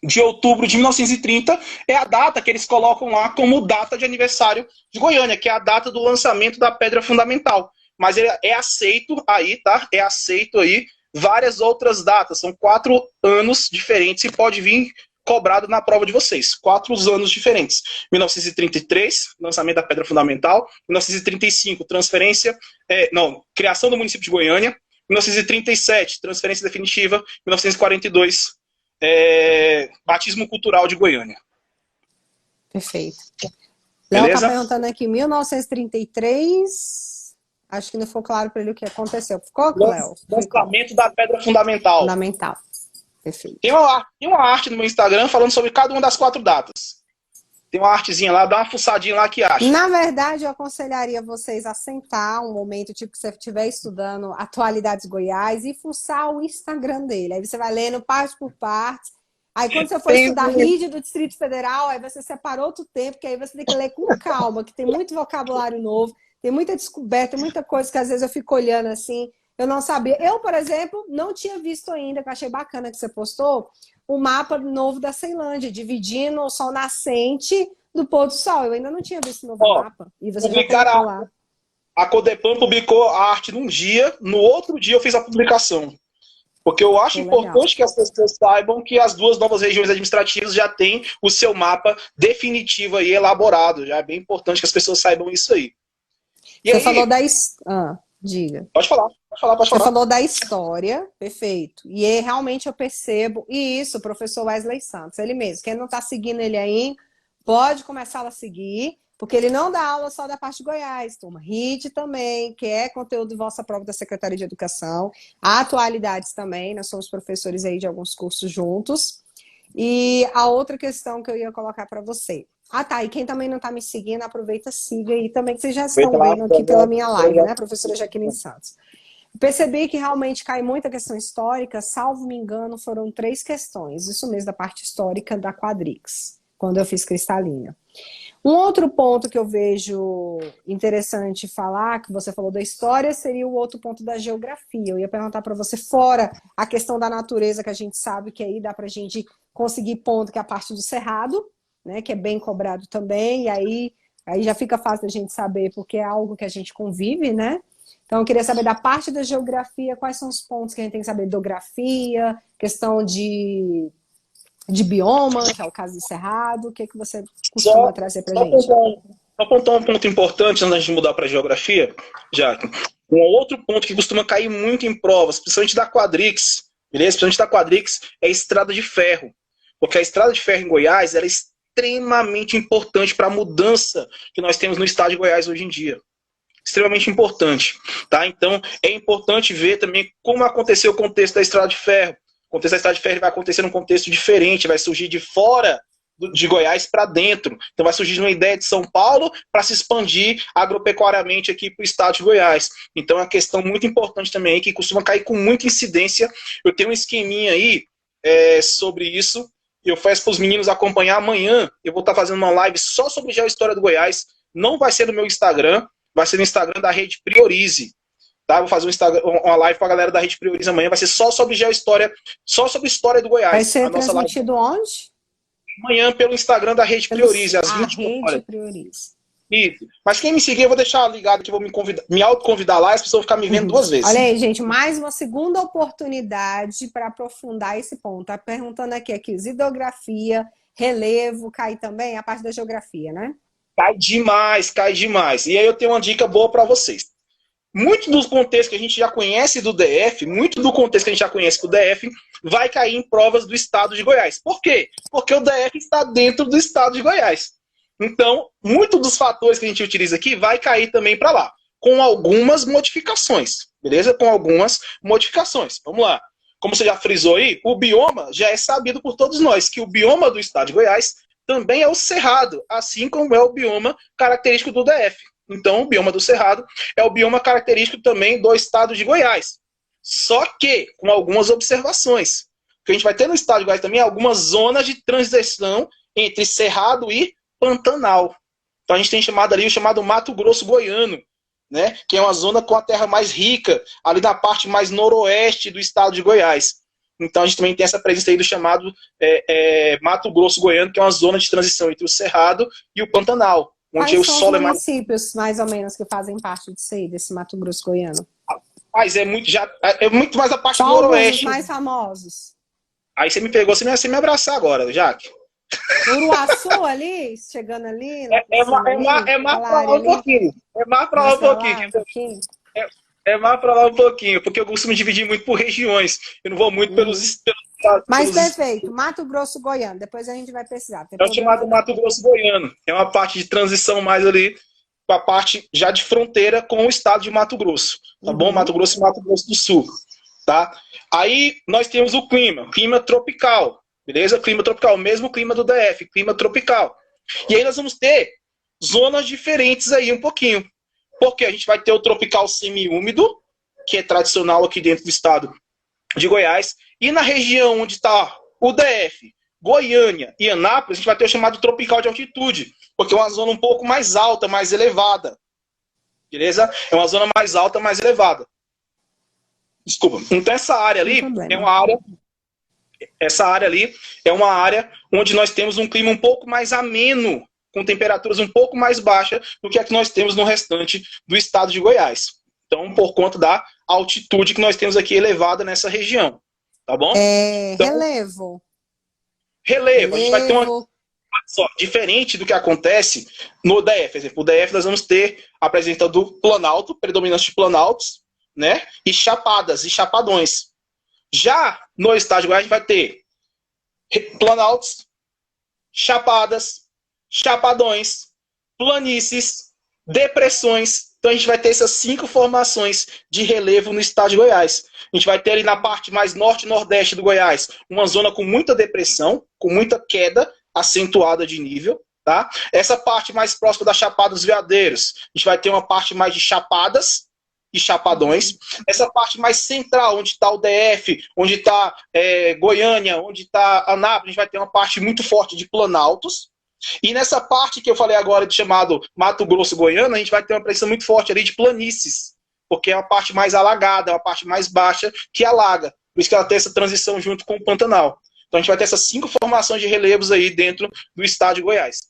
de outubro de 1930 é a data que eles colocam lá como data de aniversário de Goiânia, que é a data do lançamento da Pedra Fundamental. Mas ele é aceito aí, tá? É aceito aí várias outras datas. São 4 anos diferentes e pode vir cobrado na prova de vocês. 4 anos diferentes. 1933, lançamento da Pedra Fundamental. 1935, criação do município de Goiânia. 1937, transferência definitiva, 1942, batismo cultural de Goiânia. Perfeito. Léo Beleza? tá perguntando aqui, 1933, acho que não ficou claro para ele o que aconteceu. Ficou, Léo? Lançamento da pedra fundamental. Fundamental. Perfeito. Tem uma arte no meu Instagram falando sobre cada uma das 4 datas. Tem uma artezinha lá, dá uma fuçadinha lá que acha. Na verdade, eu aconselharia vocês a sentar um momento, tipo, que você estiver estudando Atualidades Goiás e fuçar o Instagram dele. Aí você vai lendo parte por parte. Aí quando você for estudar RID do Distrito Federal, aí você separa outro tempo, que aí você tem que ler com calma, que tem muito vocabulário novo, tem muita descoberta, tem muita coisa que às vezes eu fico olhando assim, eu não sabia. Eu, por exemplo, não tinha visto ainda, que eu achei bacana que você postou, o mapa novo da Ceilândia, dividindo o sol nascente do pôr do sol. Eu ainda não tinha visto o novo mapa. E você já colocou lá. A Codepan publicou a arte num dia, no outro dia eu fiz a publicação. Porque eu acho importante que as pessoas saibam que as 2 novas regiões administrativas já têm o seu mapa definitivo e elaborado. Já é bem importante que as pessoas saibam isso aí. E você aí, falou da... diga. Pode falar. Você falou da história, perfeito. E aí, realmente eu percebo, e isso, o professor Wesley Santos, ele mesmo. Quem não está seguindo ele aí, pode começar a seguir, porque ele não dá aula só da parte de Goiás, turma. RID também, que é conteúdo de vossa prova da Secretaria de Educação. Atualidades também, nós somos professores aí de alguns cursos juntos. E a outra questão que eu ia colocar para você. Ah, tá, e quem também não está me seguindo, aproveita, siga aí também, que vocês já estão vendo aqui pela minha live, né, professora Jaqueline Santos. Percebi que realmente cai muita questão histórica, salvo me engano, foram 3 questões, isso mesmo, da parte histórica da Quadrix, quando eu fiz cristalina. Um outro ponto que eu vejo interessante falar, que você falou da história, seria o outro ponto da geografia. Eu ia perguntar para você, fora a questão da natureza, que a gente sabe que aí dá para a gente conseguir ponto, que é a parte do cerrado, né, que é bem cobrado também, e aí já fica fácil da gente saber, porque é algo que a gente convive, né? Então, eu queria saber da parte da geografia, quais são os pontos que a gente tem que saber, hidrografia, questão de bioma, que é o caso do cerrado, o que você costuma trazer para a gente? Só apontar um ponto importante antes de mudar para a geografia, Jaque. Um outro ponto que costuma cair muito em provas, principalmente da Quadrix, beleza? Principalmente da Quadrix, é a estrada de ferro. Porque a estrada de ferro em Goiás ela é extremamente importante para a mudança que nós temos no estado de Goiás hoje em dia. Extremamente importante, tá? Então, é importante ver também como aconteceu o contexto da estrada de ferro. O contexto da estrada de ferro vai acontecer num contexto diferente, vai surgir de fora de Goiás para dentro. Então, vai surgir uma ideia de São Paulo para se expandir agropecuariamente aqui para o estado de Goiás. Então, é uma questão muito importante também aí, que costuma cair com muita incidência. Eu tenho um esqueminha aí sobre isso. Eu peço para os meninos acompanhar amanhã. Eu vou estar fazendo uma live só sobre Geohistória do Goiás. Não vai ser no meu Instagram, vai ser no Instagram da Rede Priorize. Tá? Vou fazer uma live para a galera da Rede Priorize amanhã. Vai ser só sobre Geohistória, só sobre história do Goiás. Vai ser transmitido onde? Amanhã pelo Instagram da Rede Priorize, às 20 horas. Rede Priorize. Isso. Mas quem me seguir, eu vou deixar ligado que eu vou me autoconvidar lá e as pessoas vão ficar me vendo 2 vezes. Olha aí, gente, mais uma segunda oportunidade para aprofundar esse ponto. Tá perguntando aqui, hidrografia, relevo, cai também a parte da geografia, né? Cai demais, cai demais. E aí eu tenho uma dica boa para vocês. Muito dos contextos que a gente já conhece do DF, muito do contexto que a gente já conhece do DF, vai cair em provas do estado de Goiás. Por quê? Porque o DF está dentro do estado de Goiás. Então, muito dos fatores que a gente utiliza aqui vai cair também para lá, com algumas modificações, beleza? Com algumas modificações. Vamos lá. Como você já frisou aí, o bioma já é sabido por todos nós, que o bioma do estado de Goiás também é o cerrado, assim como é o bioma característico do DF. Então, o bioma do cerrado é o bioma característico também do estado de Goiás. Só que, com algumas observações. Porque a gente vai ter no estado de Goiás também algumas zonas de transição entre cerrado e Pantanal. Então a gente tem o chamado Mato Grosso Goiano, né? Que é uma zona com a terra mais rica, ali na parte mais noroeste do estado de Goiás. Então a gente também tem essa presença aí do chamado Mato Grosso Goiano, que é uma zona de transição entre o Cerrado e o Pantanal. Onde Quais o são solo os municípios, mais ou menos, que fazem parte disso aí, desse Mato Grosso Goiano? Mas é muito mais a parte só noroeste. Os mais famosos. Aí você me pegou, você me abraçar agora, Jaque. Uruaçu ali, chegando ali. É mais pra lá um pouquinho. É mais pra lá um pouquinho. É mais para lá um pouquinho, porque eu costumo dividir muito por regiões. Eu não vou muito pelos estados. Mas perfeito, Mato Grosso, Goiano. Depois a gente vai precisar. Tem É o problema chamado não. Mato Grosso Goiano. É uma parte de transição mais ali para a parte já de fronteira com o estado de Mato Grosso. Tá bom? Mato Grosso e Mato Grosso do Sul. Tá? Aí nós temos o clima tropical. Beleza? Clima tropical, mesmo clima do DF, clima tropical. E aí nós vamos ter zonas diferentes aí um pouquinho. Porque a gente vai ter o tropical semiúmido, que é tradicional aqui dentro do estado de Goiás, e na região onde está o DF, Goiânia e Anápolis, a gente vai ter o chamado tropical de altitude, porque é uma zona um pouco mais alta, mais elevada. Beleza? É uma zona mais alta, mais elevada. Desculpa. Então essa área ali é uma área... Essa área ali é uma área onde nós temos um clima um pouco mais ameno, com temperaturas um pouco mais baixas do que a que nós temos no restante do estado de Goiás. Então, por conta da altitude que nós temos aqui elevada nessa região. Tá bom? Então, relevo. Relevo. A gente vai ter uma... Só, diferente do que acontece no DF. Por exemplo, o DF nós vamos ter a presença do planalto, predominância de planaltos, né? E chapadas e chapadões. Já no estado de Goiás, a gente vai ter planaltos, chapadas, chapadões, planícies, depressões. Então a gente vai ter essas 5 formações de relevo no estado de Goiás. A gente vai ter ali na parte mais norte e nordeste do Goiás uma zona com muita depressão, com muita queda acentuada de nível. Tá? Essa parte mais próxima da Chapada dos Veadeiros, a gente vai ter uma parte mais de chapadas e chapadões. Essa parte mais central, onde está o DF, onde está Goiânia, onde está Anápolis, a gente vai ter uma parte muito forte de planaltos. E nessa parte que eu falei agora, de chamado Mato Grosso Goiano, a gente vai ter uma pressão muito forte ali de planícies, porque é uma parte mais alagada, é uma parte mais baixa que alaga. Por isso que ela tem essa transição junto com o Pantanal. Então a gente vai ter essas 5 formações de relevos aí dentro do estado de Goiás.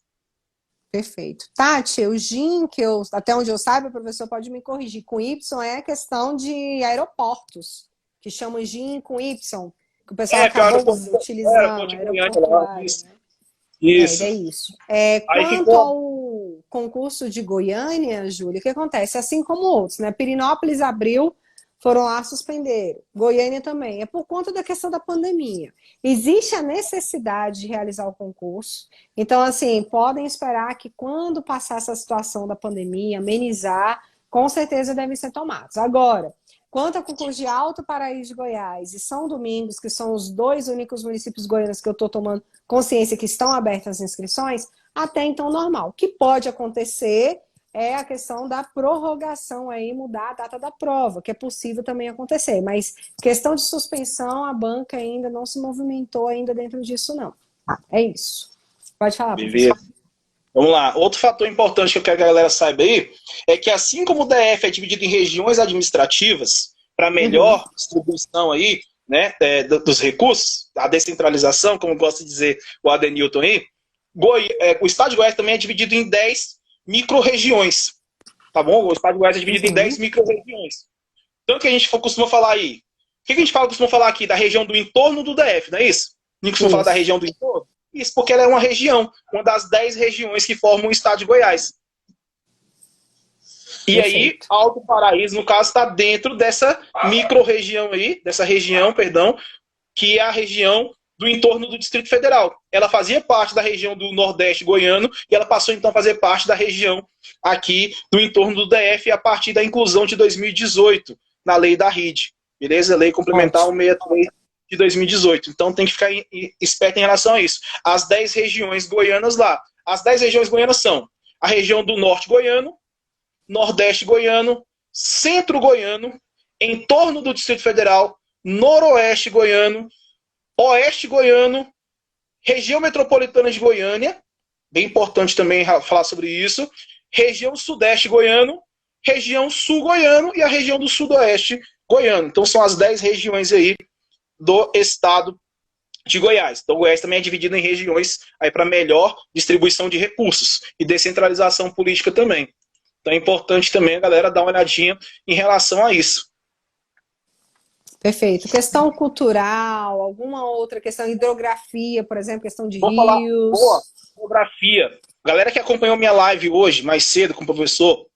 Perfeito. Tati, o GIN, que eu, até onde eu saiba, o professor pode me corrigir, com Y é a questão de aeroportos, que chamam GIN com Y, que o pessoal acabou utilizando. Isso. Né? Isso. É isso. Quanto ao concurso de Goiânia, Júlia, o que acontece? Assim como outros, né? Pirinópolis abriu, foram lá, suspenderam. Goiânia também. É por conta da questão da pandemia. Existe a necessidade de realizar o concurso. Então, assim, podem esperar que quando passar essa situação da pandemia, amenizar, com certeza devem ser tomados. Agora, quanto ao concurso de Alto Paraíso de Goiás e São Domingos, que são os 2 únicos municípios goianos que eu estou tomando consciência que estão abertas as inscrições, até então normal. O que pode acontecer é a questão da prorrogação aí, mudar a data da prova, que é possível também acontecer, mas questão de suspensão, a banca ainda não se movimentou ainda dentro disso, não. É isso. Pode falar, professor. Vamos lá. Outro fator importante que eu quero que a galera saiba aí é que assim como o DF é dividido em regiões administrativas, para melhor distribuição aí, né, dos recursos, a descentralização, como gosta de dizer o Adenilton aí, o estado de Goiás também é dividido em 10 micro-regiões, tá bom? O estado de Goiás é dividido em 10 micro-regiões. Então, o que a gente costuma falar aí? O que a gente costuma falar aqui? Da região do entorno do DF, não é isso? A gente costuma falar da região do entorno? Isso porque ela é uma região, uma das 10 regiões que formam o estado de Goiás. E aí, Alto Paraíso, no caso, está dentro dessa micro-região aí, que é a região do entorno do Distrito Federal. Ela fazia parte da região do Nordeste goiano e ela passou então a fazer parte da região aqui do entorno do DF a partir da inclusão de 2018 na lei da RID. Beleza? Lei Complementar 163 de 2018. Então tem que ficar esperto em relação a isso. As 10 regiões goianas lá. As 10 regiões goianas são a região do Norte goiano, Nordeste goiano, Centro goiano, entorno do Distrito Federal, Noroeste goiano, Oeste goiano, região metropolitana de Goiânia, bem importante também falar sobre isso, região Sudeste goiano, região Sul goiano e a região do Sudoeste goiano. Então são as 10 regiões aí do estado de Goiás. Então Goiás também é dividido em regiões aí para melhor distribuição de recursos e descentralização política também. Então é importante também a galera dar uma olhadinha em relação a isso. Perfeito. Questão cultural, alguma outra questão, hidrografia, por exemplo, questão de rios. Boa, hidrografia. Galera que acompanhou minha live hoje, mais cedo, com o professor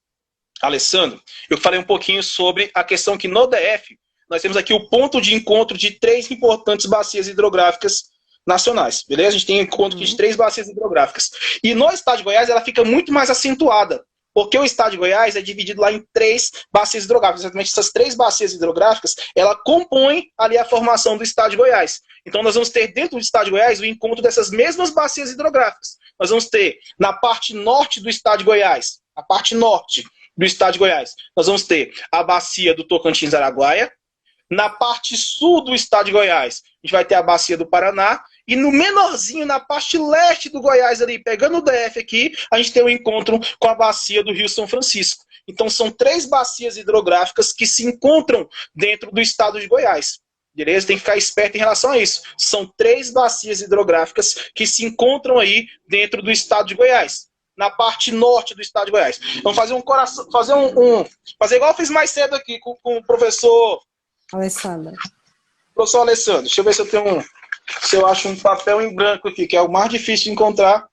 Alessandro, eu falei um pouquinho sobre a questão que no DF nós temos aqui o ponto de encontro de 3 importantes bacias hidrográficas nacionais, beleza? A gente tem encontro aqui de 3 bacias hidrográficas. E no estado de Goiás ela fica muito mais acentuada, porque o estado de Goiás é dividido lá em 3 bacias hidrográficas. Exatamente essas 3 bacias hidrográficas, ela compõem ali a formação do estado de Goiás. Então nós vamos ter dentro do estado de Goiás o encontro dessas mesmas bacias hidrográficas. Nós vamos ter na parte norte do estado de Goiás, a parte norte do estado de Goiás, nós vamos ter a bacia do Tocantins-Araguaia. Na parte sul do estado de Goiás, a gente vai ter a bacia do Paraná. E no menorzinho, na parte leste do Goiás, ali, pegando o DF aqui, a gente tem o encontro com a bacia do Rio São Francisco. Então são 3 bacias hidrográficas que se encontram dentro do estado de Goiás. Beleza? Tem que ficar esperto em relação a isso. São 3 bacias hidrográficas que se encontram aí dentro do estado de Goiás, na parte norte do estado de Goiás. Vamos fazer fazer igual eu fiz mais cedo aqui com o professor Alessandra. Professor Alessandro, deixa eu ver se eu tenho se eu acho um papel em branco aqui, que é o mais difícil de encontrar.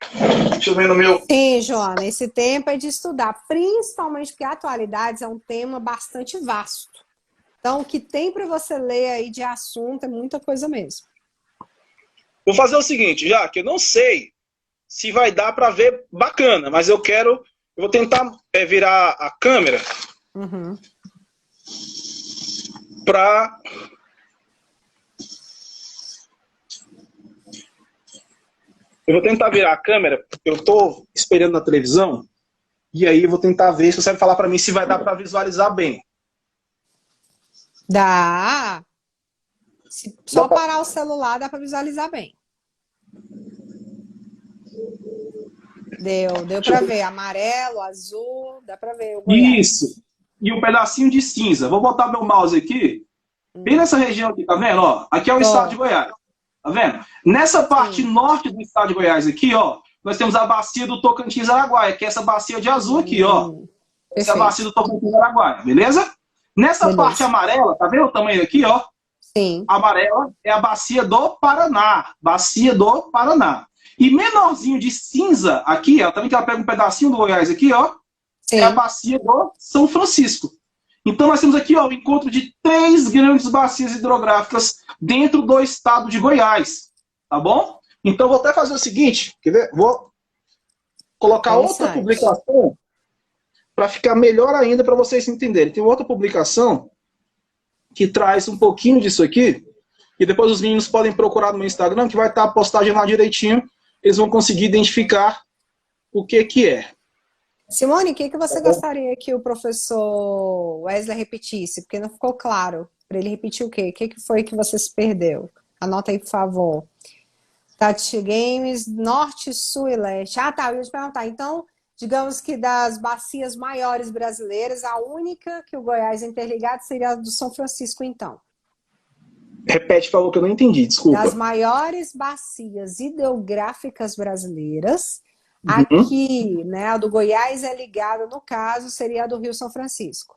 Deixa eu ver no meu. Sim, Joana, esse tempo é de estudar, principalmente porque atualidades é um tema bastante vasto. Então, o que tem para você ler aí de assunto é muita coisa mesmo. Vou fazer o seguinte, já que eu não sei se vai dar para ver bacana, mas eu vou tentar virar a câmera para eu vou tentar virar a câmera, eu estou esperando na televisão, e aí eu vou tentar ver se você vai falar para mim se vai dar para visualizar bem. Dá. Se só parar o celular, dá para visualizar bem. Deu para ver. Amarelo, azul, dá para ver. Isso. E um pedacinho de cinza. Vou botar meu mouse aqui, bem nessa região aqui, tá vendo? Ó, aqui é o estado de Goiás. Tá vendo? Nessa parte norte do estado de Goiás aqui, ó, nós temos a bacia do Tocantins-Araguaia, que é essa bacia de azul aqui, ó. Essa é a bacia do Tocantins-Araguaia, beleza? Nessa parte amarela, tá vendo o tamanho aqui, ó? Sim. A amarela é a bacia do Paraná. Bacia do Paraná. E menorzinho de cinza aqui, ó, também que ela pega um pedacinho do Goiás aqui, ó. Sim. É a bacia do São Francisco. Então nós temos aqui, ó, o encontro de 3 grandes bacias hidrográficas dentro do estado de Goiás. Tá bom? Então vou até fazer o seguinte, quer ver? Vou colocar outra publicação para ficar melhor ainda para vocês entenderem. Tem outra publicação que traz um pouquinho disso aqui, e depois os meninos podem procurar no meu Instagram, que vai estar a postagem lá direitinho, eles vão conseguir identificar o que que é. Simone, o que você gostaria que o professor Wesley repetisse? Porque não ficou claro. Para ele repetir o quê? O que foi que você se perdeu? Anota aí, por favor. Tati Games, Norte, Sul e Leste. Ah, tá, eu ia te perguntar. Então, digamos que das bacias maiores brasileiras, a única que o Goiás é interligado seria a do São Francisco, então. Repete, por favor, que eu não entendi, desculpa. Das maiores bacias hidrográficas brasileiras, aqui, né, a do Goiás é ligada, no caso, seria a do Rio São Francisco.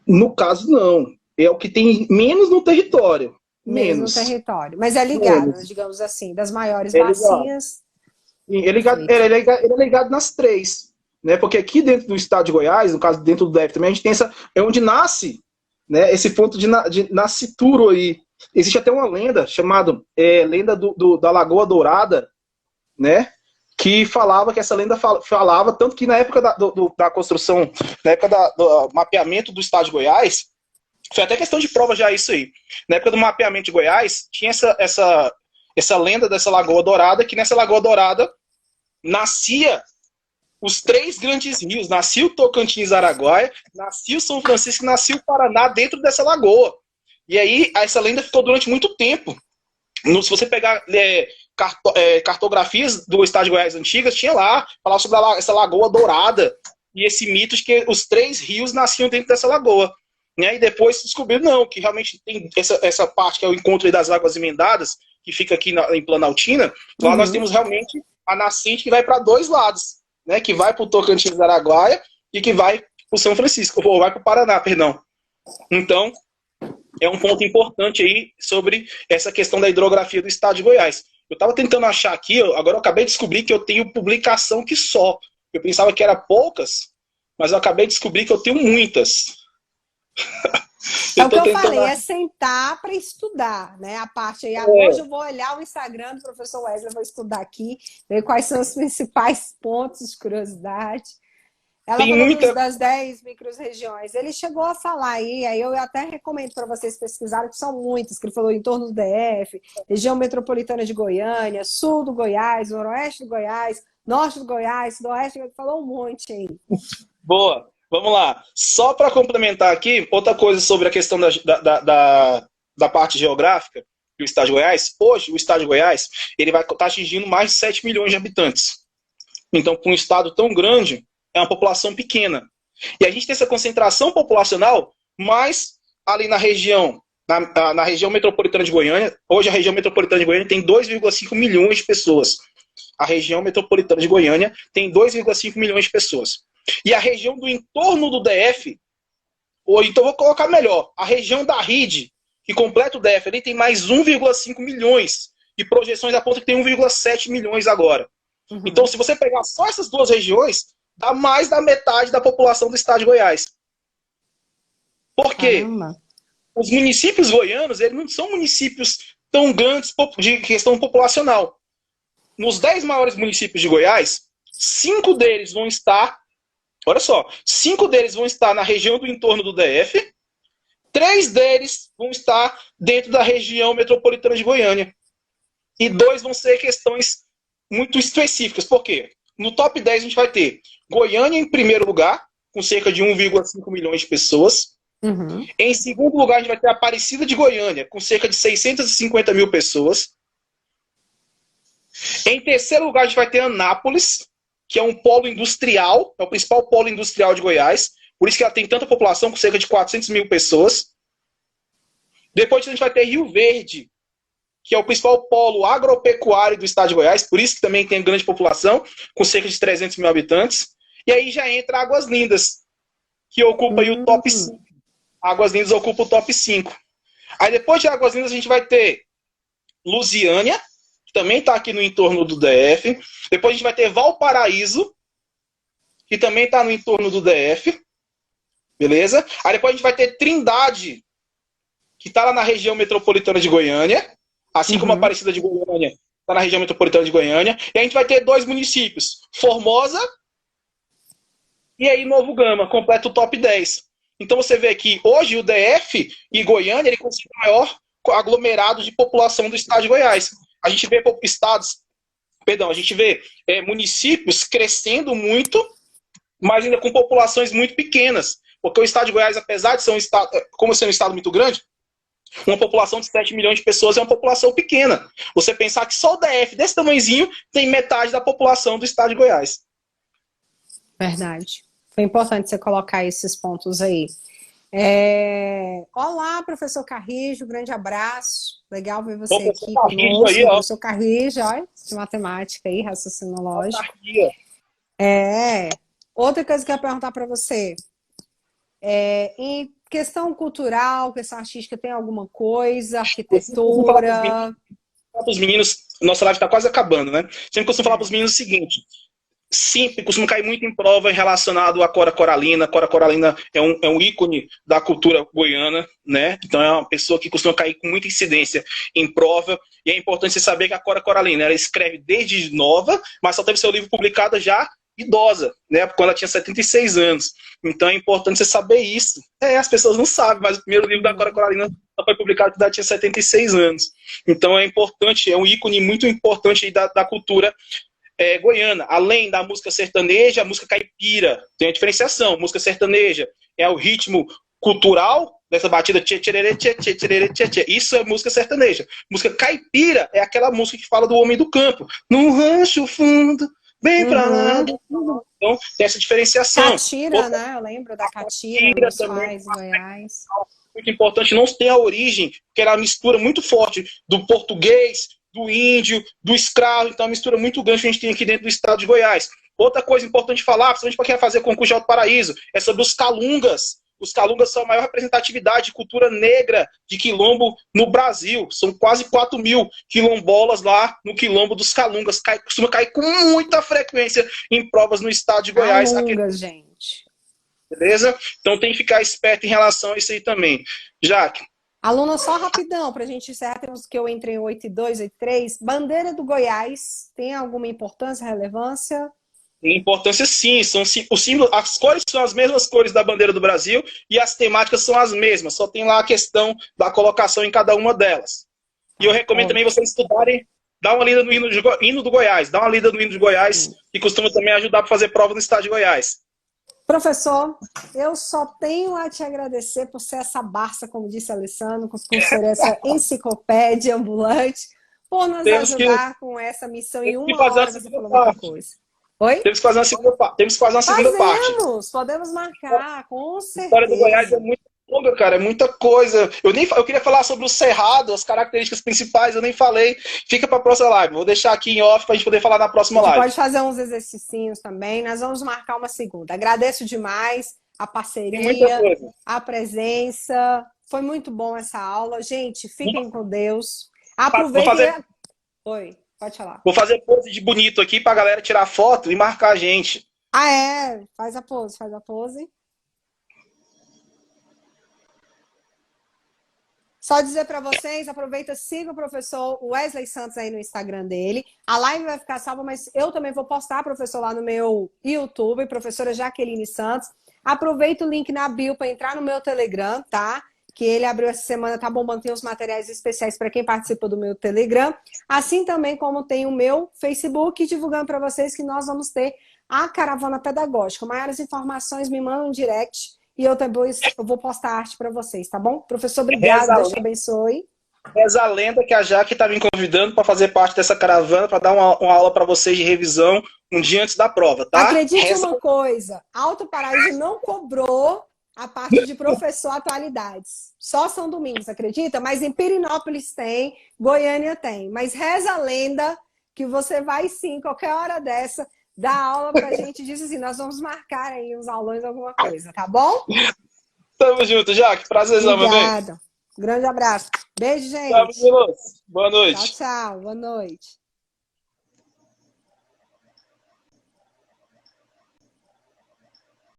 No caso, não. É o que tem menos no território. Menos no território. Mas é ligado, digamos assim, das maiores bacias. Ele é ligado nas 3. Né? Porque aqui dentro do estado de Goiás, no caso dentro do DF também, a gente tem essa. É onde nasce, né, esse ponto de nascituro aí. Existe até uma lenda chamada lenda da Lagoa Dourada, né? Que falava, que essa lenda falava, tanto que na época da construção, na época do mapeamento do estado de Goiás, foi até questão de prova já isso aí. Na época do mapeamento de Goiás, tinha essa lenda dessa Lagoa Dourada, que nessa Lagoa Dourada nascia os 3 grandes rios. Nascia o Tocantins-Araguaia, nascia o São Francisco, nascia o Paraná dentro dessa lagoa. E aí, essa lenda ficou durante muito tempo. Se você pegar cartografias do estado de Goiás antigas, tinha lá, falava sobre essa Lagoa Dourada, e esse mito de que os 3 rios nasciam dentro dessa lagoa. Né? E depois descobriram, não, que realmente tem essa parte que é o encontro das águas emendadas, que fica aqui em Planaltina. Lá nós temos realmente a nascente que vai para 2 lados, né? Que vai para o Tocantins-Araguaia e que vai para o São Francisco, ou vai para o Paraná, perdão. Então, é um ponto importante aí sobre essa questão da hidrografia do estado de Goiás. Eu estava tentando achar aqui, agora eu acabei de descobrir que eu tenho publicação que só. Eu pensava que era poucas, mas eu acabei de descobrir que eu tenho muitas. É o que eu falei, é sentar para estudar, né? A parte aí. Hoje eu vou olhar o Instagram do professor Wesley, vou estudar aqui, ver quais são os principais pontos de curiosidade. Ela falou das 10 micro-regiões. Ele chegou a falar aí eu até recomendo para vocês pesquisarem, que são muitas, que ele falou em torno do DF, região metropolitana de Goiânia, sul do Goiás, noroeste do Goiás, norte do Goiás, sudoeste, ele falou um monte aí. Boa, vamos lá. Só para complementar aqui, outra coisa sobre a questão da parte geográfica do estado de Goiás. Hoje, o estado de Goiás ele vai estar atingindo mais de 7 milhões de habitantes. Então, para um estado tão grande, é uma população pequena. E a gente tem essa concentração populacional, mas ali na região, na região metropolitana de Goiânia, hoje a região metropolitana de Goiânia tem 2,5 milhões de pessoas. A região metropolitana de Goiânia tem 2,5 milhões de pessoas. E a região do entorno do DF, ou então vou colocar melhor, a região da RID, que completa o DF, ali tem mais 1,5 milhões. E projeções apontam que tem 1,7 milhões agora. Uhum. Então, se você pegar só essas duas regiões, dá mais da metade da população do estado de Goiás. Por quê? Caramba. Os municípios goianos, eles não são municípios tão grandes de questão populacional. Nos 10 maiores municípios de Goiás, 5 deles vão estar, olha só, 5 deles vão estar na região do entorno do DF, 3 deles vão estar dentro da região metropolitana de Goiânia. E 2 vão ser questões muito específicas. Por quê? No top 10 a gente vai ter Goiânia em primeiro lugar, com cerca de 1,5 milhões de pessoas. Uhum. Em segundo lugar, a gente vai ter Aparecida de Goiânia, com cerca de 650 mil pessoas. Em terceiro lugar, a gente vai ter Anápolis, que é um polo industrial, é o principal polo industrial de Goiás, por isso que ela tem tanta população, com cerca de 400 mil pessoas. Depois a gente vai ter Rio Verde, que é o principal polo agropecuário do estado de Goiás, por isso que também tem grande população, com cerca de 300 mil habitantes. E aí já entra Águas Lindas, que ocupa aí o top 5. Águas Lindas ocupa o top 5. Aí depois de Águas Lindas a gente vai ter Lusiânia, que também está aqui no entorno do DF. Depois a gente vai ter Valparaíso, que também está no entorno do DF. Beleza? Aí depois a gente vai ter Trindade, que está lá na região metropolitana de Goiânia. Assim como a Aparecida de Goiânia está na região metropolitana de Goiânia. E a gente vai ter 2 municípios, Formosa e aí Novo Gama, completa o top 10. Então você vê que hoje o DF e Goiânia ele consegue o maior aglomerado de população do estado de Goiás. A gente vê municípios crescendo muito, mas ainda com populações muito pequenas. Porque o estado de Goiás, apesar de ser um estado, como ser um estado muito grande, uma população de 7 milhões de pessoas é uma população pequena. Você pensar que só o DF, desse tamanhozinho, tem metade da população do estado de Goiás. Verdade. Foi importante você colocar esses pontos aí. Olá, professor Carrijo, grande abraço. Legal ver você aqui conosco. Aí, professor Carrijo, olha, de matemática aí, raciocínio lógico. Outra coisa que eu ia perguntar para você. Em questão cultural, questão artística, tem alguma coisa? Arquitetura? Os meninos, nossa live está quase acabando, né? Sempre costumo falar para os meninos o seguinte: sempre costuma cair muito em prova relacionado à Cora Coralina. Cora Coralina é um ícone da cultura goiana, né? Então é uma pessoa que costuma cair com muita incidência em prova. E é importante você saber que a Cora Coralina, ela escreve desde nova, mas só teve seu livro publicado já idosa, né? Quando ela tinha 76 anos. Então é importante você saber isso. As pessoas não sabem, mas o primeiro livro da Cora Coralina só foi publicado quando ela tinha 76 anos. Então é importante, é um ícone muito importante da cultura goiana. Além da música sertaneja, a música caipira tem a diferenciação. Música sertaneja é o ritmo cultural dessa batida tchê, tchê, tchê, tchê, tchê, tchê, tchê. Isso é música sertaneja. Música caipira é aquela música que fala do homem do campo. Num rancho fundo, bem pra lá. Então tem essa diferenciação. Catira, né? Eu lembro da Catira, dos pais Goiás. Muito importante, não tem a origem, porque era uma mistura muito forte do português, do índio, do escravo. Então é uma mistura muito grande que a gente tem aqui dentro do estado de Goiás. Outra coisa importante falar, principalmente para quem vai fazer concurso de Alto Paraíso, é sobre os calungas. Os calungas são a maior representatividade de cultura negra de quilombo no Brasil. São quase 4 mil quilombolas lá no quilombo dos calungas. Costuma cair com muita frequência em provas no estado de Goiás. Calungas, gente. beleza? Então tem que ficar esperto em relação a isso aí também. Jaque. Aluna, só rapidão, para a gente encerrar, temos que eu entrei em 8.2, 8.3. Bandeira do Goiás, tem alguma importância, relevância? Tem importância sim, o símbolo, as cores são as mesmas cores da bandeira do Brasil e as temáticas são as mesmas, só tem lá a questão da colocação em cada uma delas. E eu recomendo também vocês estudarem, dá uma lida no hino do Goiás, dá uma lida no hino de Goiás, que costuma também ajudar para fazer prova no estado de Goiás. Professor, eu só tenho a te agradecer por ser essa Barça, como disse a Alessandro, por ser essa enciclopédia ambulante, por nos ajudar com essa missão em uma hora, você falou muita coisa. Oi? Temos que fazer uma segunda parte. Podemos marcar, com certeza. A história do Goiás é muito longa, cara, é muita coisa. Eu queria falar sobre o Cerrado, as características principais, eu nem falei. Fica para a próxima live. Vou deixar aqui em off para a gente poder falar na próxima live. Pode fazer uns exercícios também. Nós vamos marcar uma segunda. Agradeço demais a parceria, a presença. Foi muito bom essa aula. Gente, fiquem com Deus. Aproveitem. Oi, pode falar. Vou fazer pose de bonito aqui para a galera tirar foto e marcar a gente. Ah, é? Faz a pose, faz a pose. Só dizer para vocês, aproveita, siga o professor Wesley Santos aí no Instagram dele. A live vai ficar salva, mas eu também vou postar, professor, lá no meu YouTube, professora Jaqueline Santos. Aproveita o link na bio para entrar no meu Telegram, tá? Que ele abriu essa semana, tá bombando, tem os materiais especiais para quem participa do meu Telegram. Assim também como tem o meu Facebook, divulgando para vocês que nós vamos ter a caravana pedagógica. Maiores informações, me mandam um direct. E eu vou postar arte para vocês, tá bom? Professor, obrigado, Deus te abençoe. Reza a lenda que a Jaque está me convidando para fazer parte dessa caravana, para dar uma aula para vocês de revisão um dia antes da prova, tá? Acredite uma coisa, Alto Paraíso não cobrou a parte de professor atualidades. Só São Domingos, acredita? Mas em Pirinópolis tem, Goiânia tem. Mas reza a lenda que você vai sim, qualquer hora dessa, dar aula pra gente, diz assim, nós vamos marcar aí uns aulões, alguma coisa, tá bom? Tamo junto, Jaque. Prazerzão, meu bem. Obrigada. Grande abraço. Beijo, gente. Tchau, boa noite. Tchau, tchau. Boa noite.